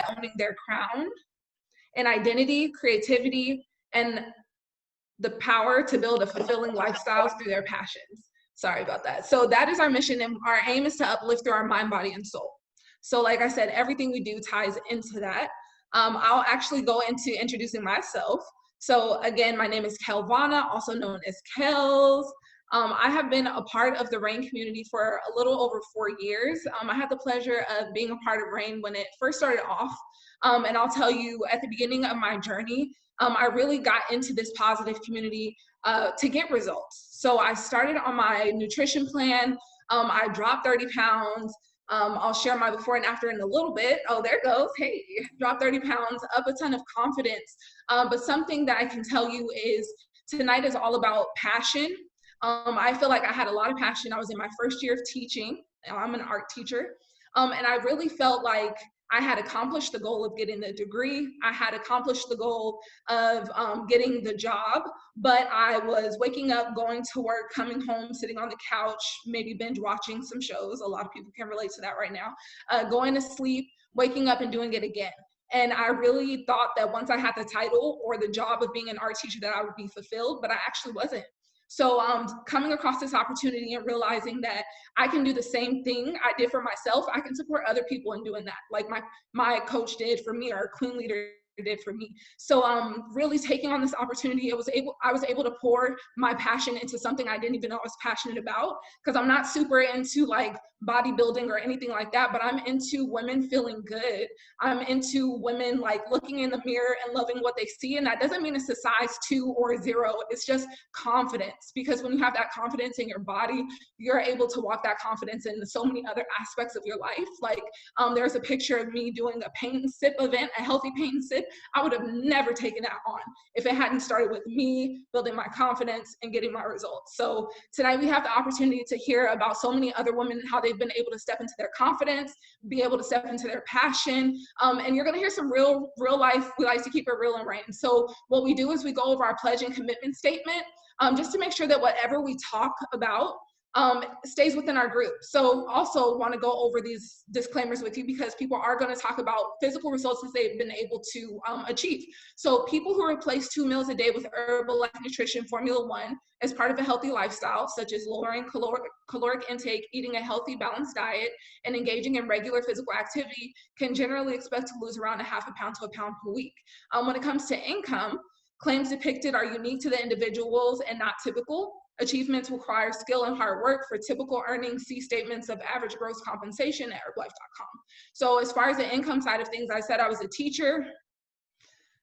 owning their crown and identity, creativity, and the power to build a fulfilling lifestyle through their passions. Sorry about that. So that is our mission, and our aim is to uplift through our mind, body, and soul. So like I said, everything we do ties into that. I'll actually go into introducing myself. So again, my name is Kelvana, also known as Kels. I have been a part of the RAIN community for a little over 4 years. I had the pleasure of being a part of RAIN when it first started off. And I'll tell you, at the beginning of my journey, I really got into this positive community to get results. So I started on my nutrition plan. I dropped 30 pounds. I'll share my before and after in a little bit. Oh, there it goes. Hey, dropped 30 pounds, up a ton of confidence. But something that I can tell you is tonight is all about passion. I feel like I had a lot of passion. I was in my first year of teaching. I'm an art teacher. And I really felt like I had accomplished the goal of getting the degree. I had accomplished the goal of getting the job, but I was waking up, going to work, coming home, sitting on the couch, maybe binge watching some shows. A lot of people can relate to that right now. Going to sleep, waking up and doing it again. And I really thought that once I had the title or the job of being an art teacher that I would be fulfilled, but I actually wasn't. So coming across this opportunity and realizing that I can do the same thing I did for myself, I can support other people in doing that, like my coach did for me, or Queen Leader did for me. So really taking on this opportunity, I was able to pour my passion into something I didn't even know I was passionate about, because I'm not super into like bodybuilding or anything like that, but I'm into women feeling good. I'm into women like looking in the mirror and loving what they see. And that doesn't mean it's a size 2 or 0. It's just confidence, because when you have that confidence in your body, you're able to walk that confidence in so many other aspects of your life. Like there's a picture of me doing a paint and sip event, a healthy paint and sip. I would have never taken that on if it hadn't started with me building my confidence and getting my results. So tonight we have the opportunity to hear about so many other women, how they've been able to step into their confidence, be able to step into their passion. And you're gonna hear some real life, we like to keep it real and RAIN. So what we do is we go over our pledge and commitment statement, just to make sure that whatever we talk about stays within our group. So also want to go over these disclaimers with you, because people are going to talk about physical results that they've been able to achieve. So people who replace 2 meals a day with Herbalife Nutrition Formula 1 as part of a healthy lifestyle, such as lowering caloric intake, eating a healthy balanced diet, and engaging in regular physical activity, can generally expect to lose around 0.5 pound to 1 pound per week. When it comes to income, claims depicted are unique to the individuals and not typical. Achievements require skill and hard work. For typical earnings, see statements of average gross compensation at herbalife.com. So as far as the income side of things, I said I was a teacher.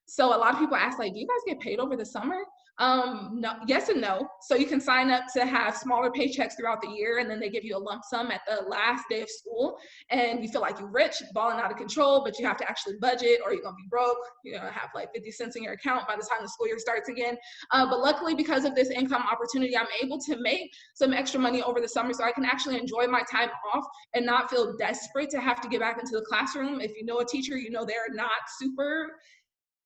So a lot of people ask, like, do you guys get paid over the summer? No, yes and no. So you can sign up to have smaller paychecks throughout the year, and then they give you a lump sum at the last day of school, and you feel like you're rich, balling out of control, but you have to actually budget, or you're gonna be broke. You're gonna have like 50 cents in your account by the time the school year starts again. But luckily, because of this income opportunity, I'm able to make some extra money over the summer, so I can actually enjoy my time off and not feel desperate to have to get back into the classroom. If you know a teacher, you know they're not super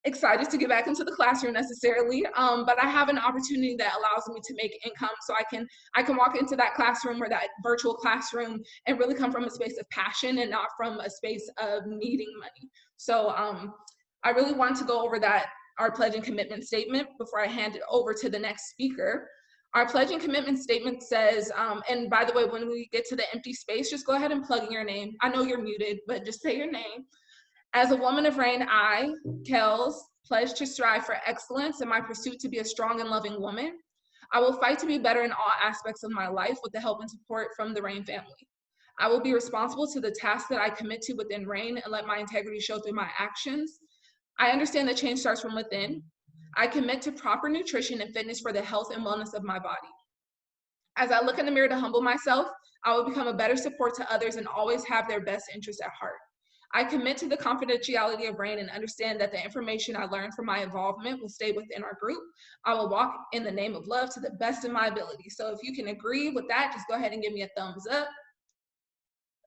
excited to get back into the classroom necessarily, but I have an opportunity that allows me to make income, so I can walk into that classroom or that virtual classroom and really come from a space of passion and not from a space of needing money. So I really want to go over our pledge and commitment statement before I hand it over to the next speaker. Our pledge and commitment statement says, and by the way, when we get to the empty space, just go ahead and plug in your name. I know you're muted, but just say your name. As a woman of RAIN, I, Kels, pledge to strive for excellence in my pursuit to be a strong and loving woman. I will fight to be better in all aspects of my life with the help and support from the RAIN family. I will be responsible to the tasks that I commit to within RAIN and let my integrity show through my actions. I understand that change starts from within. I commit to proper nutrition and fitness for the health and wellness of my body. As I look in the mirror to humble myself, I will become a better support to others and always have their best interests at heart. I commit to the confidentiality of RAIN and understand that the information I learned from my involvement will stay within our group. I will walk in the name of love to the best of my ability. So if you can agree with that, just go ahead and give me a thumbs up.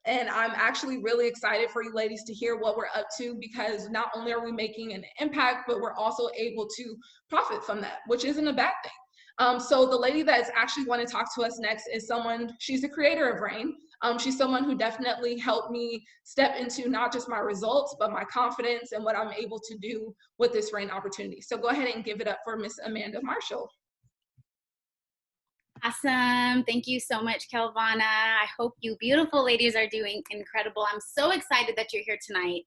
And I'm actually really excited for you ladies to hear what we're up to, because not only are we making an impact, but we're also able to profit from that, which isn't a bad thing. So the lady that's actually want to talk to us next is she's the creator of RAIN. She's someone who definitely helped me step into not just my results, but my confidence and what I'm able to do with this RAIN opportunity. So go ahead and give it up for Miss Amanda Marshall. Awesome. Thank you so much, Kelvana. I hope you beautiful ladies are doing incredible. I'm so excited that you're here tonight,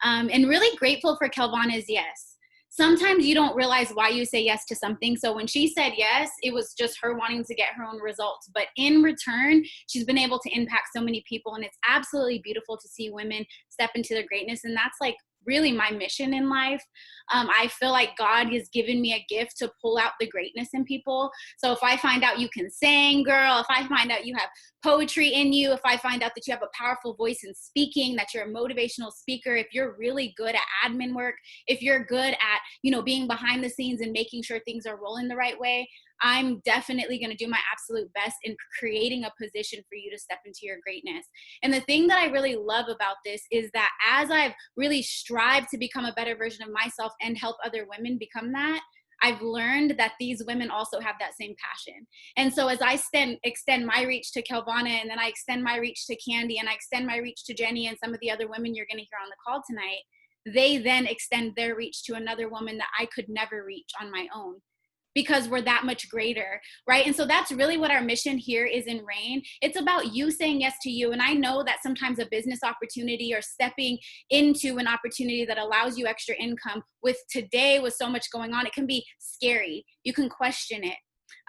and really grateful for Kelvana's yes. Sometimes you don't realize why you say yes to something. So when she said yes, it was just her wanting to get her own results. But in return, she's been able to impact so many people. And it's absolutely beautiful to see women step into their greatness. And that's like really my mission in life. I feel like God has given me a gift to pull out the greatness in people. So if I find out you can sing, girl, if I find out you have poetry in you, if I find out that you have a powerful voice in speaking, that you're a motivational speaker, if you're really good at admin work, if you're good at, being behind the scenes and making sure things are rolling the right way, I'm definitely going to do my absolute best in creating a position for you to step into your greatness. And the thing that I really love about this is that as I've really strived to become a better version of myself and help other women become that, I've learned that these women also have that same passion. And so as I extend my reach to Kelvana, and then I extend my reach to Candy, and I extend my reach to Jenny and some of the other women you're going to hear on the call tonight, they then extend their reach to another woman that I could never reach on my own, because we're that much greater, right? And so that's really what our mission here is in RAIN. It's about you saying yes to you. And I know that sometimes a business opportunity or stepping into an opportunity that allows you extra income with today, with so much going on, it can be scary. You can question it.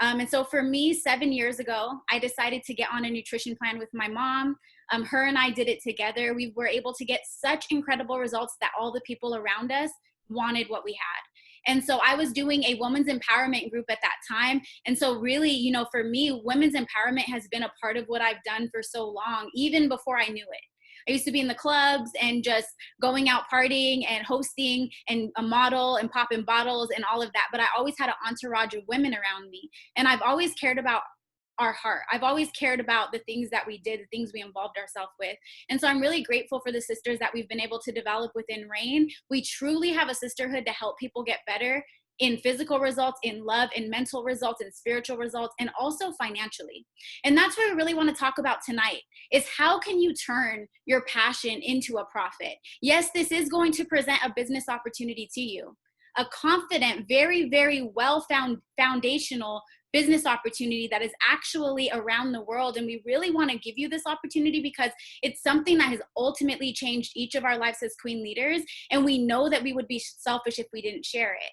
And so for me, 7 years ago, I decided to get on a nutrition plan with my mom. Her and I did it together. We were able to get such incredible results that all the people around us wanted what we had. And so I was doing a women's empowerment group at that time. And so really, for me, women's empowerment has been a part of what I've done for so long, even before I knew it. I used to be in the clubs and just going out partying and hosting and a model and popping bottles and all of that. But I always had an entourage of women around me. And I've always cared about our heart. I've always cared about the things that we did, the things we involved ourselves with. And so I'm really grateful for the sisters that we've been able to develop within RAIN. We truly have a sisterhood to help people get better in physical results, in love, in mental results, in spiritual results, and also financially. And that's what we really want to talk about tonight, is how can you turn your passion into a profit? Yes, this is going to present a business opportunity to you, a confident, very, very foundational business opportunity that is actually around the world. And we really want to give you this opportunity because it's something that has ultimately changed each of our lives as queen leaders. And we know that we would be selfish if we didn't share it.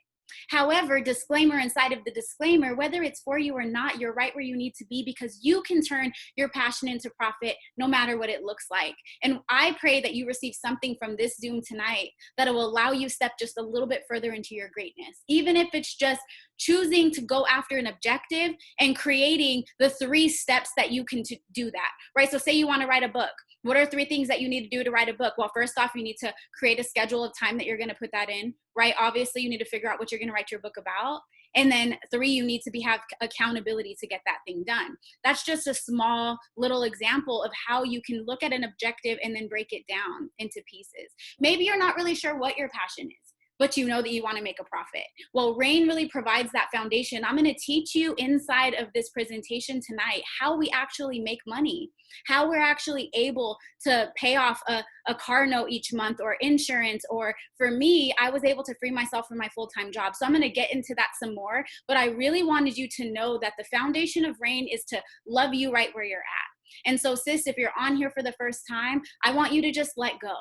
However, disclaimer inside of the disclaimer, whether it's for you or not, you're right where you need to be, because you can turn your passion into profit no matter what it looks like. And I pray that you receive something from this Zoom tonight that will allow you step just a little bit further into your greatness, even if it's just choosing to go after an objective and creating the 3 steps that you can do that, right? So say you want to write a book. What are 3 things that you need to do to write a book? Well, first off, you need to create a schedule of time that you're going to put that in, right? Obviously, you need to figure out what you're going to write your book about. And then 3, you need to have accountability to get that thing done. That's just a small little example of how you can look at an objective and then break it down into pieces. Maybe you're not really sure what your passion is, but you know that you want to make a profit. Well, RAIN really provides that foundation. I'm going to teach you inside of this presentation tonight how we actually make money, how we're actually able to pay off a car note each month, or insurance. Or for me, I was able to free myself from my full-time job. So I'm going to get into that some more, but I really wanted you to know that the foundation of RAIN is to love you right where you're at. And so sis, if you're on here for the first time, I want you to just let go.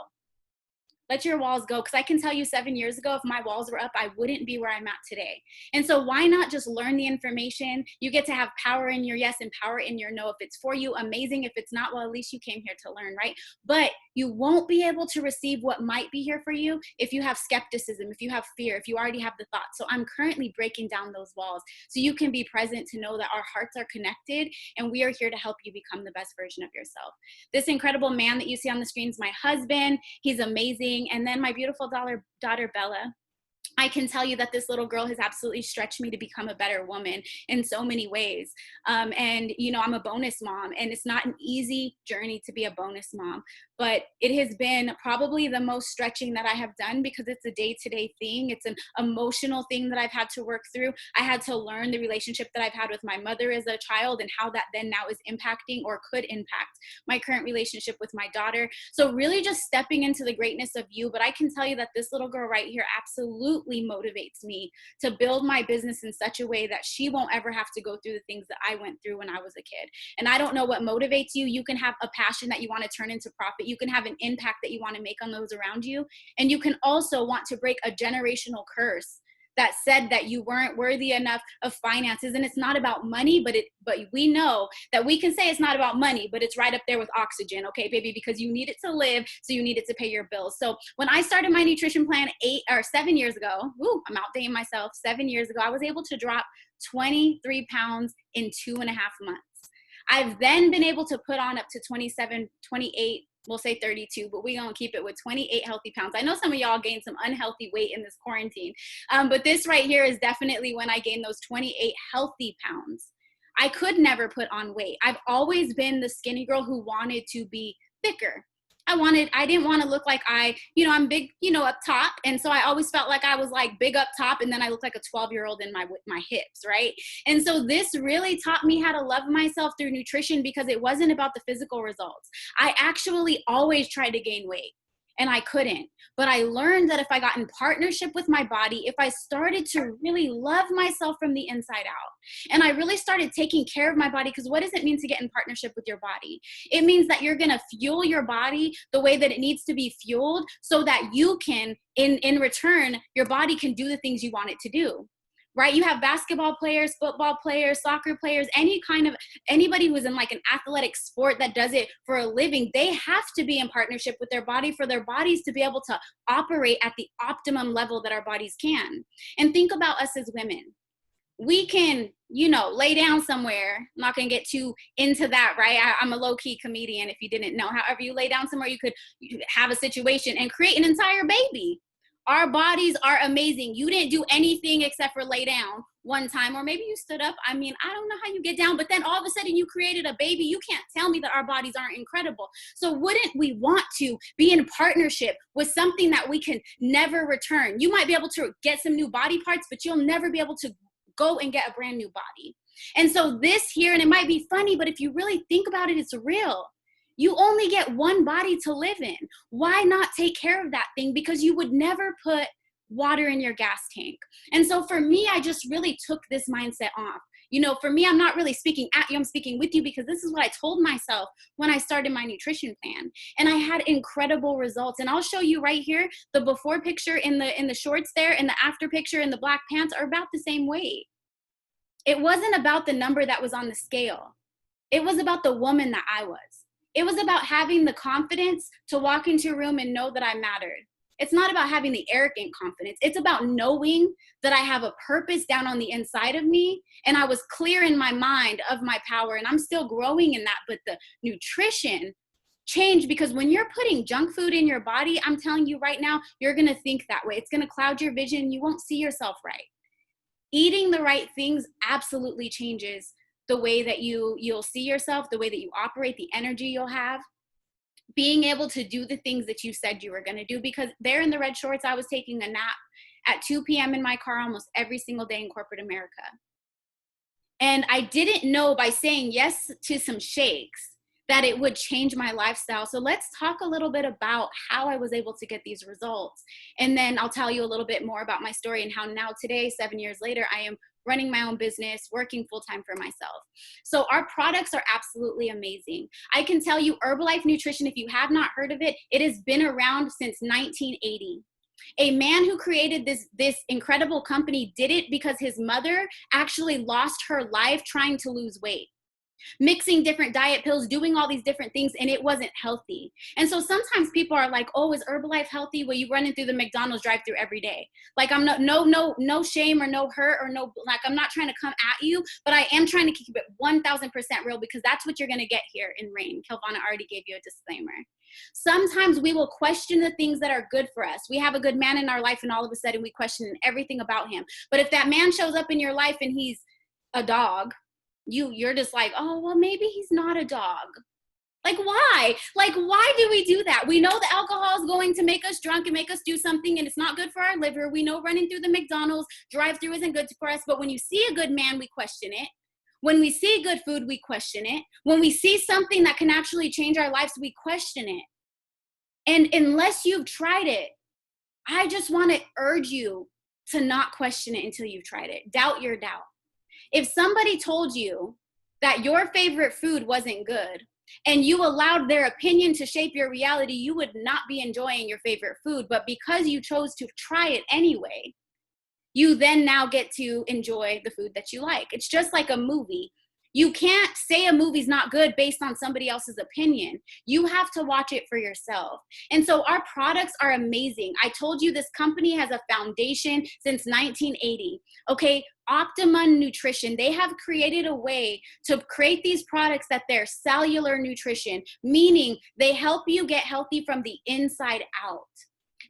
Let your walls go. Because I can tell you 7 years ago, if my walls were up, I wouldn't be where I'm at today. And so why not just learn the information? You get to have power in your yes and power in your no. If it's for you, amazing. If it's not, well, at least you came here to learn, right? But you won't be able to receive what might be here for you if you have skepticism, if you have fear, if you already have the thought. So I'm currently breaking down those walls so you can be present to know that our hearts are connected and we are here to help you become the best version of yourself. This incredible man that you see on the screen is my husband. He's amazing. And then my beautiful daughter, Bella. I can tell you that this little girl has absolutely stretched me to become a better woman in so many ways. And, I'm a bonus mom, and it's not an easy journey to be a bonus mom. but it has been probably the most stretching that I have done because it's a day-to-day thing. It's an emotional thing that I've had to work through. I had to learn the relationship that I've had with my mother as a child and how that then now is impacting or could impact my current relationship with my daughter. So really just stepping into the greatness of you. But I can tell you that this little girl right here absolutely motivates me to build my business in such a way that she won't ever have to go through the things that I went through when I was a kid. And I don't know what motivates you. You can have a passion that you want to turn into profit. You can have an impact that you want to make on those around you. And you can also want to break a generational curse that said that you weren't worthy enough of finances. And it's not about money, but we know that we can say it's not about money, but it's right up there with oxygen, okay, baby, because you need it to live, so you need it to pay your bills. So when I started my nutrition plan 7 years ago, I'm outdating myself, 7 years ago, I was able to drop 23 pounds in 2.5 months. I've then been able to put on up to 27, 28, we'll say 32, but we're going to keep it with 28 healthy pounds. I know some of y'all gained some unhealthy weight in this quarantine, but this right here is definitely when I gained those 28 healthy pounds. I could never put on weight. I've always been the skinny girl who wanted to be thicker. I didn't want to look like I'm big, up top. And so I always felt like I was like big up top. And then I looked like a 12-year-old in my hips. Right. And so this really taught me how to love myself through nutrition because it wasn't about the physical results. I actually always tried to gain weight. And I couldn't. But I learned that if I got in partnership with my body, if I started to really love myself from the inside out, and I really started taking care of my body, because what does it mean to get in partnership with your body? It means that you're going to fuel your body the way that it needs to be fueled so that you can, in return, your body can do the things you want it to do. Right? You have basketball players, football players, soccer players, anybody who's in like an athletic sport that does it for a living, they have to be in partnership with their body for their bodies to be able to operate at the optimum level that our bodies can. And think about us as women. We can, lay down somewhere. I'm not going to get too into that, right? I'm a low-key comedian, if you didn't know. However, you lay down somewhere, you could have a situation and create an entire baby. Our bodies are amazing. You didn't do anything except for lay down one time, or maybe you stood up. I mean, I don't know how you get down, but then all of a sudden you created a baby. You can't tell me that our bodies aren't incredible. So wouldn't we want to be in partnership with something that we can never return? You might be able to get some new body parts, but you'll never be able to go and get a brand new body. And so this here, and it might be funny, but if you really think about it, it's real. You only get one body to live in. Why not take care of that thing? Because you would never put water in your gas tank. And so for me, I just really took this mindset off. For me, I'm not really speaking at you, I'm speaking with you, because this is what I told myself when I started my nutrition plan. And I had incredible results. And I'll show you right here, the before picture in the shorts there and the after picture in the black pants are about the same weight. It wasn't about the number that was on the scale. It was about the woman that I was. It was about having the confidence to walk into a room and know that I mattered. It's not about having the arrogant confidence. It's about knowing that I have a purpose down on the inside of me, and I was clear in my mind of my power, and I'm still growing in that. But the nutrition changed, because when you're putting junk food in your body, I'm telling you right now, you're going to think that way. It's going to cloud your vision. You won't see yourself right. Eating the right things absolutely changes the way that you'll see yourself, the way that you operate, the energy you'll have, being able to do the things that you said you were going to do. Because there in the red shorts, I was taking a nap at 2 p.m. in my car almost every single day in corporate America. And I didn't know by saying yes to some shakes that it would change my lifestyle. So let's talk a little bit about how I was able to get these results. And then I'll tell you a little bit more about my story and how now today, 7 years later, I am running my own business, working full-time for myself. So our products are absolutely amazing. I can tell you Herbalife Nutrition, if you have not heard of it, it has been around since 1980. A man who created this incredible company did it because his mother actually lost her life trying to lose weight, mixing different diet pills, doing all these different things, and it wasn't healthy. And so sometimes people are like, oh, is Herbalife healthy? Well, you running through the McDonald's drive-through every day. Like, I'm no shame or no hurt or no, like, I'm not trying to come at you, but I am trying to keep it 1000% real, because that's what you're going to get here in Rain. Kelvana already gave you a disclaimer. Sometimes we will question the things that are good for us. We have a good man in our life, and all of a sudden we question everything about him. But if that man shows up in your life and he's a dog, you're just like, oh, well, maybe he's not a dog. Like, why? Like, why do we do that? We know the alcohol is going to make us drunk and make us do something, and it's not good for our liver. We know running through the McDonald's drive-through isn't good for us, but when you see a good man, we question it. When we see good food, we question it. When we see something that can actually change our lives, we question it. And unless you've tried it, I just want to urge you to not question it until you've tried it. Doubt your doubt. If somebody told you that your favorite food wasn't good and you allowed their opinion to shape your reality, you would not be enjoying your favorite food. But because you chose to try it anyway, you then now get to enjoy the food that you like. It's just like a movie. You can't say a movie's not good based on somebody else's opinion. You have to watch it for yourself. And so our products are amazing. I told you this company has a foundation since 1980. Okay, Optimum Nutrition, they have created a way to create these products that they're cellular nutrition, meaning they help you get healthy from the inside out.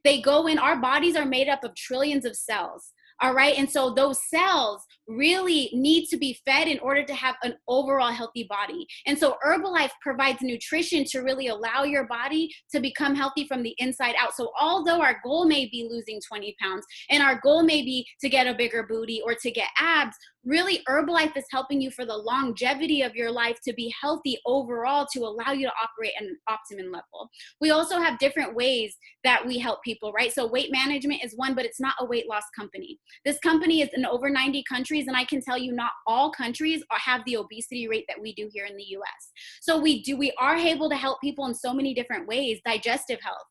They go in, our bodies are made up of trillions of cells. All right. And so those cells really need to be fed in order to have an overall healthy body. And so Herbalife provides nutrition to really allow your body to become healthy from the inside out. So although our goal may be losing 20 pounds and our goal may be to get a bigger booty or to get abs, really Herbalife is helping you for the longevity of your life to be healthy overall, to allow you to operate at an optimum level. We also have different ways that we help people, right? So weight management is one, but it's not a weight loss company. This company is in over 90 countries, and I can tell you not all countries have the obesity rate that we do here in the US. So we are able to help people in so many different ways. Digestive health.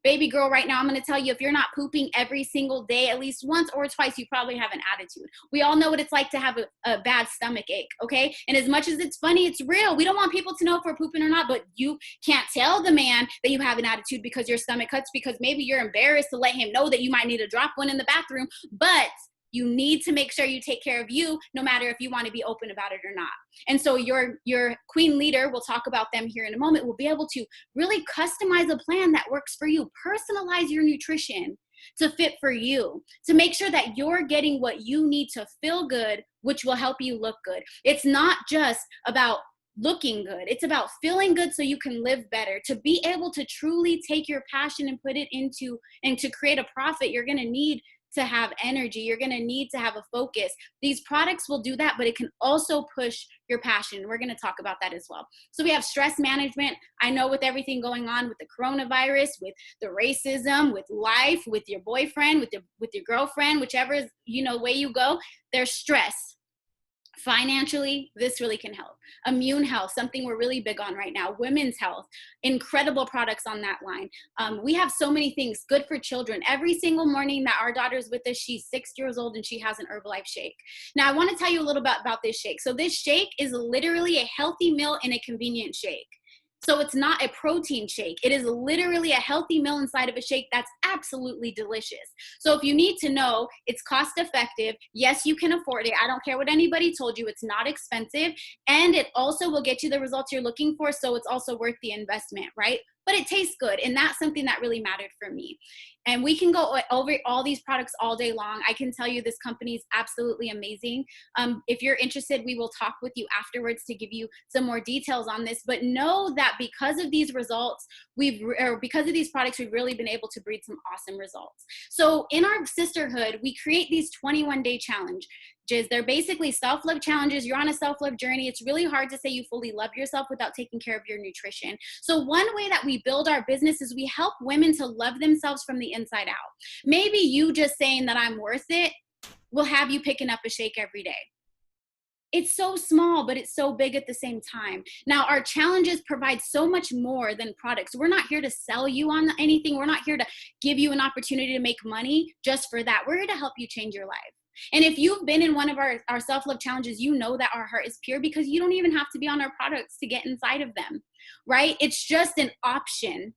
Baby girl, right now, I'm going to tell you, if you're not pooping every single day, at least once or twice, you probably have an attitude. We all know what it's like to have a bad stomach ache, okay? And as much as it's funny, it's real. We don't want people to know if we're pooping or not, but you can't tell the man that you have an attitude because your stomach hurts, because maybe you're embarrassed to let him know that you might need to drop one in the bathroom, but you need to make sure you take care of you, no matter if you want to be open about it or not. And so your queen leader, we'll talk about them here in a moment, will be able to really customize a plan that works for you. Personalize your nutrition to fit for you, to make sure that you're getting what you need to feel good, which will help you look good. It's not just about looking good. It's about feeling good so you can live better. To be able to truly take your passion and put it into, and to create a profit, you're going to need to have energy. You're going to need to have a focus. These products will do that, but it can also push your passion. We're going to talk about that as well. So we have stress management. I know with everything going on with the coronavirus, with the racism, with life, with your boyfriend, with your girlfriend, whichever is, way you go, there's stress. Financially, this really can help. Immune health, something we're really big on right now. Women's health, incredible products on that line. We have so many things. Good for children. Every single morning that our daughter's with us, she's 6 years old and she has an Herbalife shake. Now, I want to tell you a little bit about this shake. So this shake is literally a healthy meal in a convenient shake. So it's not a protein shake. It is literally a healthy meal inside of a shake that's absolutely delicious. So if you need to know, it's cost effective. Yes, you can afford it. I don't care what anybody told you. It's not expensive. And it also will get you the results you're looking for. So it's also worth the investment, right? But it tastes good. And that's something that really mattered for me. And we can go over all these products all day long. I can tell you this company is absolutely amazing. If you're interested, we will talk with you afterwards to give you some more details on this. But know that because of these results, because of these products, we've really been able to breed some awesome results. So in our sisterhood, we create these 21-day challenges. They're basically self-love challenges. You're on a self-love journey. It's really hard to say you fully love yourself without taking care of your nutrition. So one way that we build our business is we help women to love themselves from the inside out. Maybe you just saying that I'm worth it will have you picking up a shake every day. It's so small, but it's so big at the same time. Now, our challenges provide so much more than products. We're not here to sell you on anything. We're not here to give you an opportunity to make money just for that. We're here to help you change your life. And if you've been in one of our self-love challenges, you know that our heart is pure because you don't even have to be on our products to get inside of them, right? It's just an option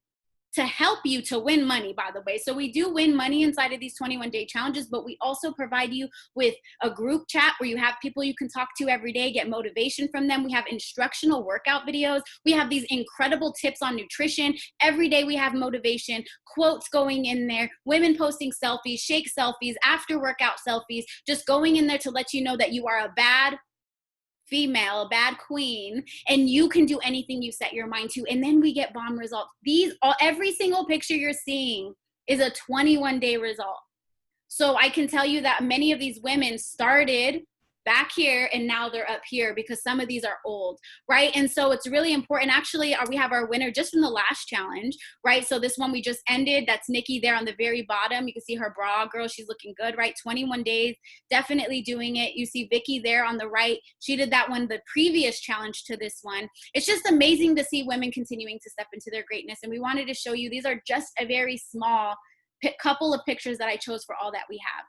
to help you to win money, by the way. So we do win money inside of these 21-day challenges, but we also provide you with a group chat where you have people you can talk to every day, get motivation from them. We have instructional workout videos. We have these incredible tips on nutrition. Every day we have motivation, quotes going in there, women posting selfies, shake selfies, after workout selfies, just going in there to let you know that you are a bad, female, a bad queen, and you can do anything you set your mind to. And then we get bomb results. Every single picture you're seeing is a 21-day result. So I can tell you that many of these women started back here and now they're up here because some of these are old, right? And so it's really important. Actually, we have our winner just from the last challenge, right? So this one we just ended, that's Nikki there on the very bottom. You can see her bra, girl, she's looking good, right? 21 days, definitely doing it. You see Vicky there on the right. She did that one, the previous challenge to this one. It's just amazing to see women continuing to step into their greatness. And we wanted to show you, these are just a very small couple of pictures that I chose for all that we have.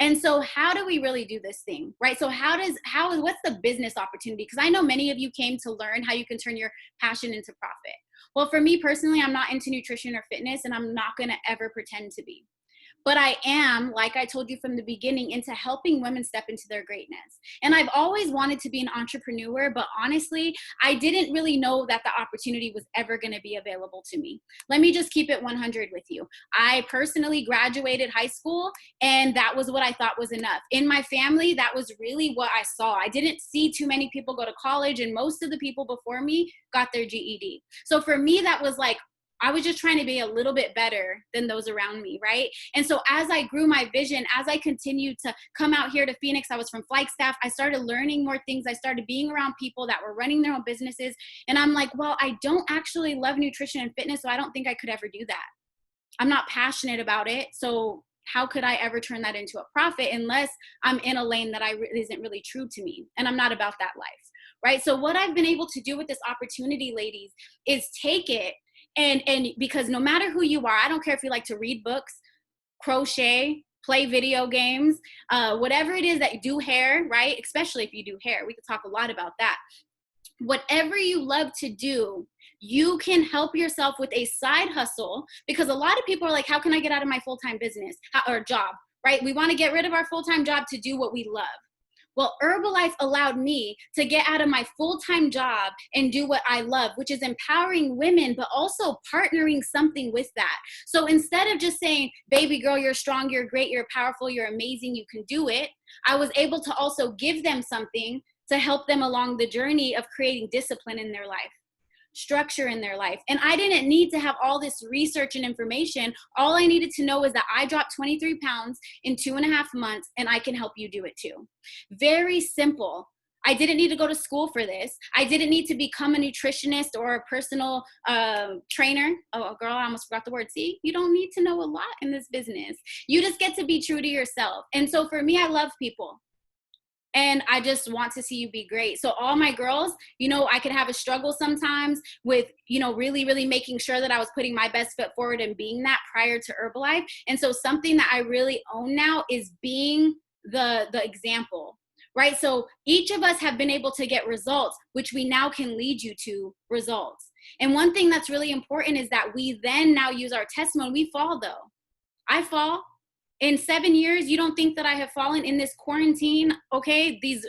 And so how do we really do this thing, right? So what's the business opportunity? Because I know many of you came to learn how you can turn your passion into profit. Well, for me personally, I'm not into nutrition or fitness, and I'm not gonna ever pretend to be. But I am, like I told you from the beginning, into helping women step into their greatness. And I've always wanted to be an entrepreneur, but honestly, I didn't really know that the opportunity was ever going to be available to me. Let me just keep it 100 with you. I personally graduated high school, and that was what I thought was enough. In my family, that was really what I saw. I didn't see too many people go to college, and most of the people before me got their GED. So for me, that was like, I was just trying to be a little bit better than those around me, right? And so as I grew my vision, as I continued to come out here to Phoenix, I was from Flagstaff, I started learning more things. I started being around people that were running their own businesses. And I'm like, well, I don't actually love nutrition and fitness, so I don't think I could ever do that. I'm not passionate about it. So how could I ever turn that into a profit unless I'm in a lane that isn't really true to me? And I'm not about that life, right? So what I've been able to do with this opportunity, ladies, is take it. And because no matter who you are, I don't care if you like to read books, crochet, play video games, whatever it is that you do hair, right? Especially if you do hair, we could talk a lot about that. Whatever you love to do, you can help yourself with a side hustle, because a lot of people are like, how can I get out of my full-time business or job, right? We want to get rid of our full-time job to do what we love. Well, Herbalife allowed me to get out of my full-time job and do what I love, which is empowering women, but also partnering something with that. So instead of just saying, baby girl, you're strong, you're great, you're powerful, you're amazing, you can do it, I was able to also give them something to help them along the journey of creating discipline in their life, structure in their life. And I didn't need to have all this research and information. All I needed to know is that I dropped 23 pounds in 2.5 months, and I can help you do it too. Very simple. I didn't need to go to school for this. I didn't need to become a nutritionist or a personal trainer. Oh, girl, I almost forgot the word. See, you don't need to know a lot in this business. You just get to be true to yourself. And so for me, I love people. And I just want to see you be great. So all my girls, I could have a struggle sometimes with, really, really making sure that I was putting my best foot forward and being that prior to Herbalife. And so something that I really own now is being the example, right? So each of us have been able to get results, which we now can lead you to results. And one thing that's really important is that we then now use our testimony. We fall though. I fall. In 7 years, you don't think that I have fallen in this quarantine, okay? These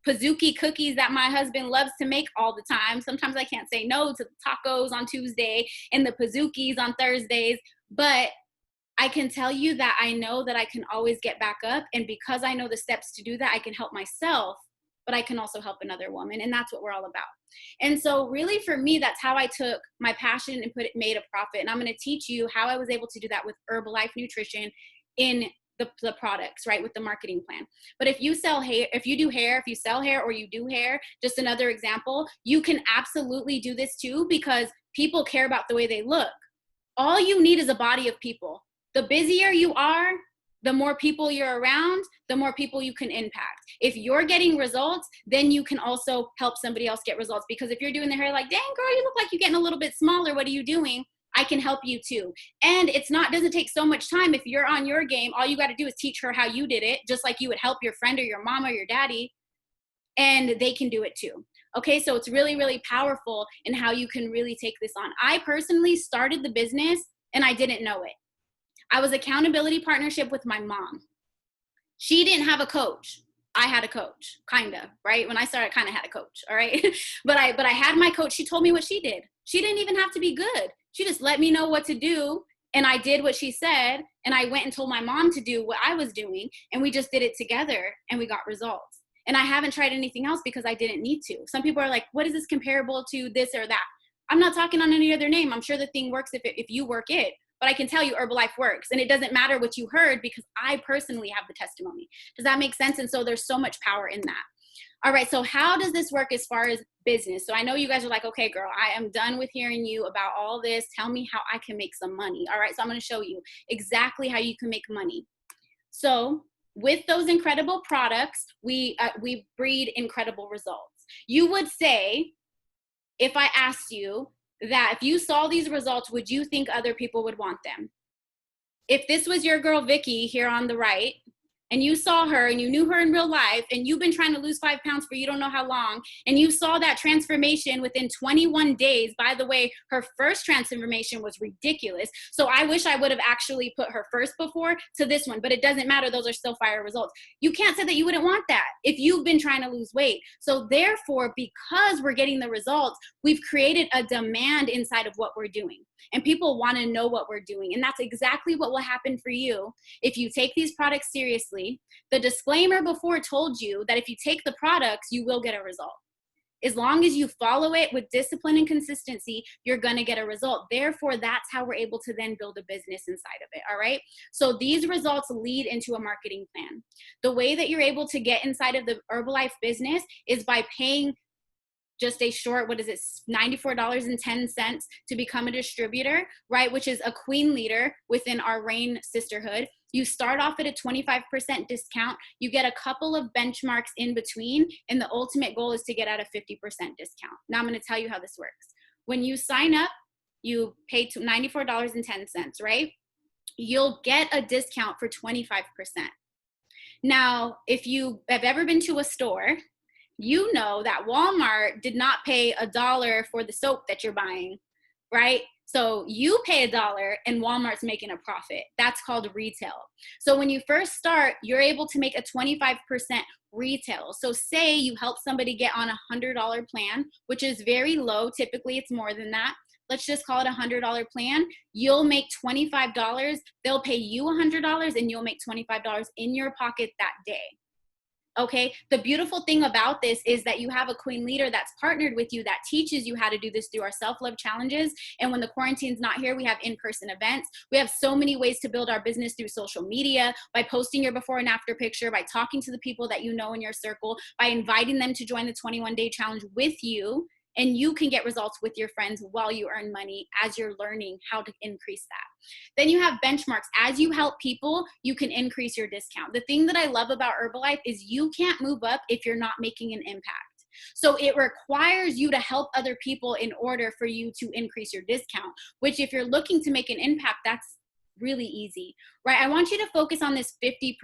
Pizookie cookies that my husband loves to make all the time. Sometimes I can't say no to the tacos on Tuesday and the Pizookies on Thursdays, but I can tell you that I know that I can always get back up. And because I know the steps to do that, I can help myself, but I can also help another woman. And that's what we're all about. And so really for me, that's how I took my passion and made a profit. And I'm going to teach you how I was able to do that with Herbalife Nutrition in the products, right, with the marketing plan. But if you sell hair, if you do hair, if you sell hair or you do hair, just another example, you can absolutely do this too, because people care about the way they look. All you need is a body of people. The busier you are, the more people you're around, the more people you can impact. If you're getting results, then you can also help somebody else get results. Because if you're doing the hair like, dang girl, you look like you're getting a little bit smaller, what are you doing? I can help you too. And doesn't take so much time. If you're on your game, all you got to do is teach her how you did it, just like you would help your friend or your mom or your daddy, and they can do it too. Okay, so it's really, really powerful in how you can really take this on. I personally started the business and I didn't know it. I was accountability partnership with my mom. She didn't have a coach. I had a coach, kind of, right? When I started, I kind of had a coach, all right? but I had my coach. She told me what she did. She didn't even have to be good. She just let me know what to do, and I did what she said, and I went and told my mom to do what I was doing, and we just did it together, and we got results. and I haven't tried anything else because I didn't need to. Some people are like, what is this comparable to this or that? I'm not talking on any other name. I'm sure the thing works if you work it, but I can tell you Herbalife works, and it doesn't matter what you heard because I personally have the testimony. Does that make sense? And so there's so much power in that. All right, so how does this work as far as business? So I know you guys are like, okay, girl, I am done with hearing you about all this. Tell me how I can make some money. All right, so I'm gonna show you exactly how you can make money. So with those incredible products, we breed incredible results. You would say, if I asked you that if you saw these results, would you think other people would want them? If this was your girl, Vicky, here on the right, and you saw her and you knew her in real life and you've been trying to lose 5 pounds for you don't know how long, and you saw that transformation within 21 days. By the way, her first transformation was ridiculous. So I wish I would have actually put her first before to this one, but it doesn't matter. Those are still fire results. You can't say that you wouldn't want that if you've been trying to lose weight. So therefore, because we're getting the results, we've created a demand inside of what we're doing. And people want to know what we're doing. And that's exactly what will happen for you if you take these products seriously. The disclaimer before told you that if you take the products, you will get a result. As long as you follow it with discipline and consistency, you're going to get a result. Therefore, that's how we're able to then build a business inside of it. All right. So these results lead into a marketing plan. The way that you're able to get inside of the Herbalife business is by paying just a short, $94.10 to become a distributor, right? Which is a queen leader within our RAIN sisterhood. You start off at a 25% discount. You get a couple of benchmarks in between, and the ultimate goal is to get at a 50% discount. Now I'm going to tell you how this works. When you sign up, you pay $94.10, right? You'll get a discount for 25%. Now, if you have ever been to a store, you know that Walmart did not pay $1 for the soap that you're buying, right? So you pay $1 and Walmart's making a profit. That's called retail. So when you first start, you're able to make a 25% retail. So say you help somebody get on a $100 plan, which is very low. Typically it's more than that. Let's just call it a $100 plan. You'll make $25. They'll pay you $100 and you'll make $25 in your pocket that day. Okay. The beautiful thing about this is that you have a queen leader that's partnered with you that teaches you how to do this through our self-love challenges. And when the quarantine's not here, we have in-person events. We have so many ways to build our business through social media, by posting your before and after picture, by talking to the people that you know in your circle, by inviting them to join the 21-day challenge with you. And you can get results with your friends while you earn money as you're learning how to increase that. Then you have benchmarks. As you help people, you can increase your discount. The thing that I love about Herbalife is you can't move up if you're not making an impact. So it requires you to help other people in order for you to increase your discount, which if you're looking to make an impact, that's really easy, right? I want you to focus on this 50%.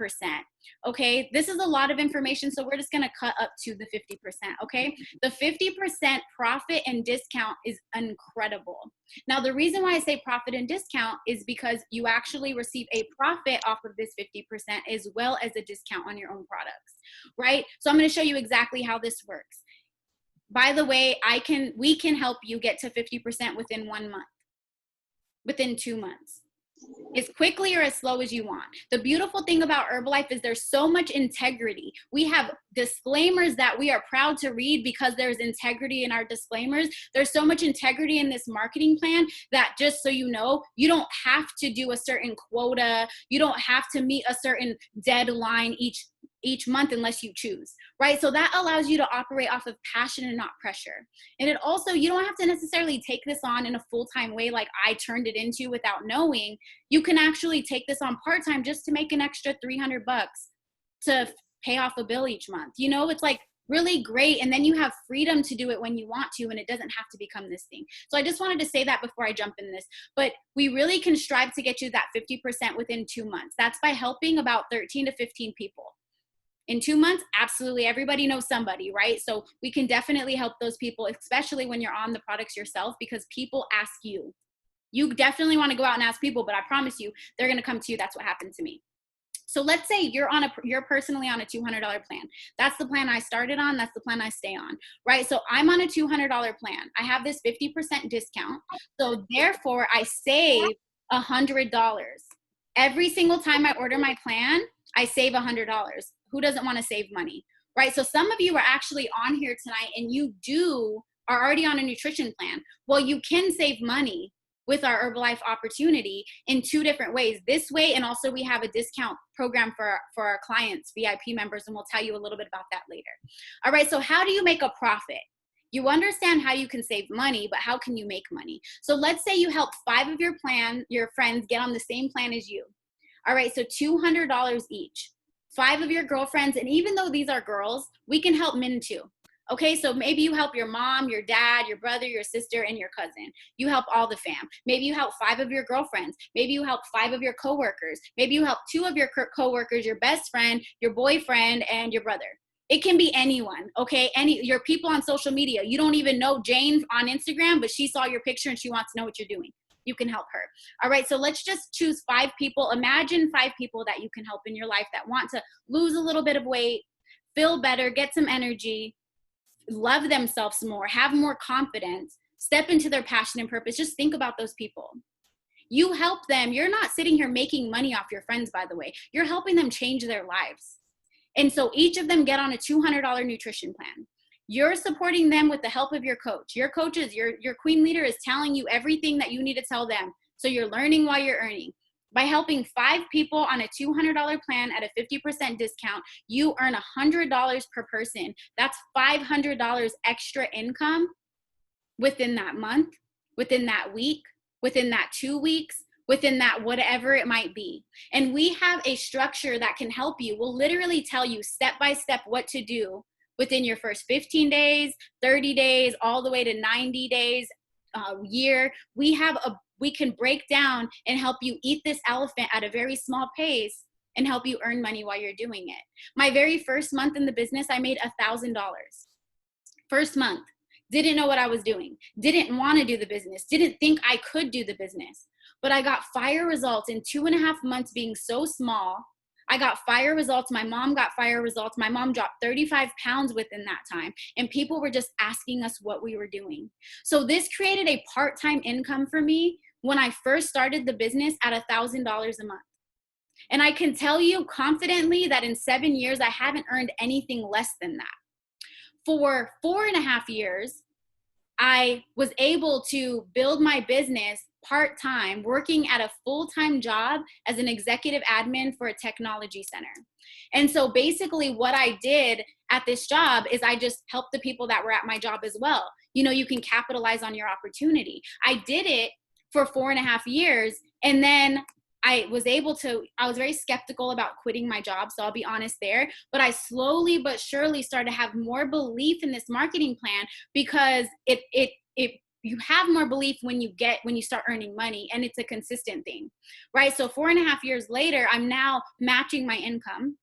Okay. This is a lot of information. So we're just going to cut up to the 50%. Okay. The 50% profit and discount is incredible. Now, the reason why I say profit and discount is because you actually receive a profit off of this 50% as well as a discount on your own products, right? So I'm going to show you exactly how this works. By the way, we can help you get to 50% within 1 month, within 2 months. As quickly or as slow as you want. The beautiful thing about Herbalife is there's so much integrity. We have disclaimers that we are proud to read because there's integrity in our disclaimers. There's so much integrity in this marketing plan that, just so you know, you don't have to do a certain quota. You don't have to meet a certain deadline each month unless you choose, right? So that allows you to operate off of passion and not pressure. And it also, you don't have to necessarily take this on in a full-time way like I turned it into without knowing. You can actually take this on part-time just to make an extra $300 to pay off a bill each month. You know, it's like really great. And then you have freedom to do it when you want to, and it doesn't have to become this thing. So I just wanted to say that before I jump in this, but we really can strive to get you that 50% within 2 months. That's by helping about 13 to 15 people. In 2 months, absolutely everybody knows somebody, right? So we can definitely help those people, especially when you're on the products yourself, because people ask you. You definitely want to go out and ask people, but I promise you, they're going to come to you. That's what happened to me. So let's say you're personally on a $200 plan. That's the plan I started on. That's the plan I stay on, right? So I'm on a $200 plan. I have this 50% discount. So therefore I save $100. Every single time I order my plan, I save $100. Who doesn't want to save money, right? So some of you are actually on here tonight and are already on a nutrition plan. Well, you can save money with our Herbalife opportunity in 2 different ways. This way, and also we have a discount program for our clients, VIP members, and we'll tell you a little bit about that later. All right, so how do you make a profit? You understand how you can save money, but how can you make money? So let's say you help 5 of your friends get on the same plan as you. All right, so $200 each. 5 of your girlfriends, and even though these are girls, we can help men too. Okay, so maybe you help your mom, your dad, your brother, your sister, and your cousin. You help all the fam. Maybe you help 5 of your girlfriends. Maybe you help 5 of your coworkers. Maybe you help 2 of your coworkers, your best friend, your boyfriend, and your brother. It can be anyone, okay? Your people on social media. You don't even know Jane on Instagram, but she saw your picture and she wants to know what you're doing. You can help her. All right, so let's just choose 5 people. Imagine 5 people that you can help in your life that want to lose a little bit of weight, feel better, get some energy, love themselves more, have more confidence, step into their passion and purpose. Just think about those people. You help them. You're not sitting here making money off your friends, by the way. You're helping them change their lives. And so each of them get on a $200 nutrition plan. You're supporting them with the help of your coach. Your coaches, your queen leader is telling you everything that you need to tell them. So you're learning while you're earning. By helping 5 people on a $200 plan at a 50% discount, you earn $100 per person. That's $500 extra income within that month, within that week, within that 2 weeks, within that whatever it might be. And we have a structure that can help you. We'll literally tell you step by step what to do within your first 15 days, 30 days, all the way to 90 days, year. We can break down and help you eat this elephant at a very small pace and help you earn money while you're doing it. My very first month in the business, I made $1,000. First month. Didn't know what I was doing. Didn't want to do the business. Didn't think I could do the business. But I got fire results in 2.5 months being so small. I got fire results. My mom got fire results. My mom dropped 35 pounds within that time. And people were just asking us what we were doing. So this created a part-time income for me when I first started the business at $1,000 a month. And I can tell you confidently that in 7 years, I haven't earned anything less than that. For 4.5 years, I was able to build my business part-time, working at a full-time job as an executive admin for a technology center. And so basically what I did at this job is I just helped the people that were at my job as well. You know, you can capitalize on your opportunity. I did it for 4.5 years, and then I was very skeptical about quitting my job, so I'll be honest there, but I slowly but surely started to have more belief in this marketing plan because you have more belief when you start earning money, and it's a consistent thing, right? So 4.5 years later, I'm now matching my income.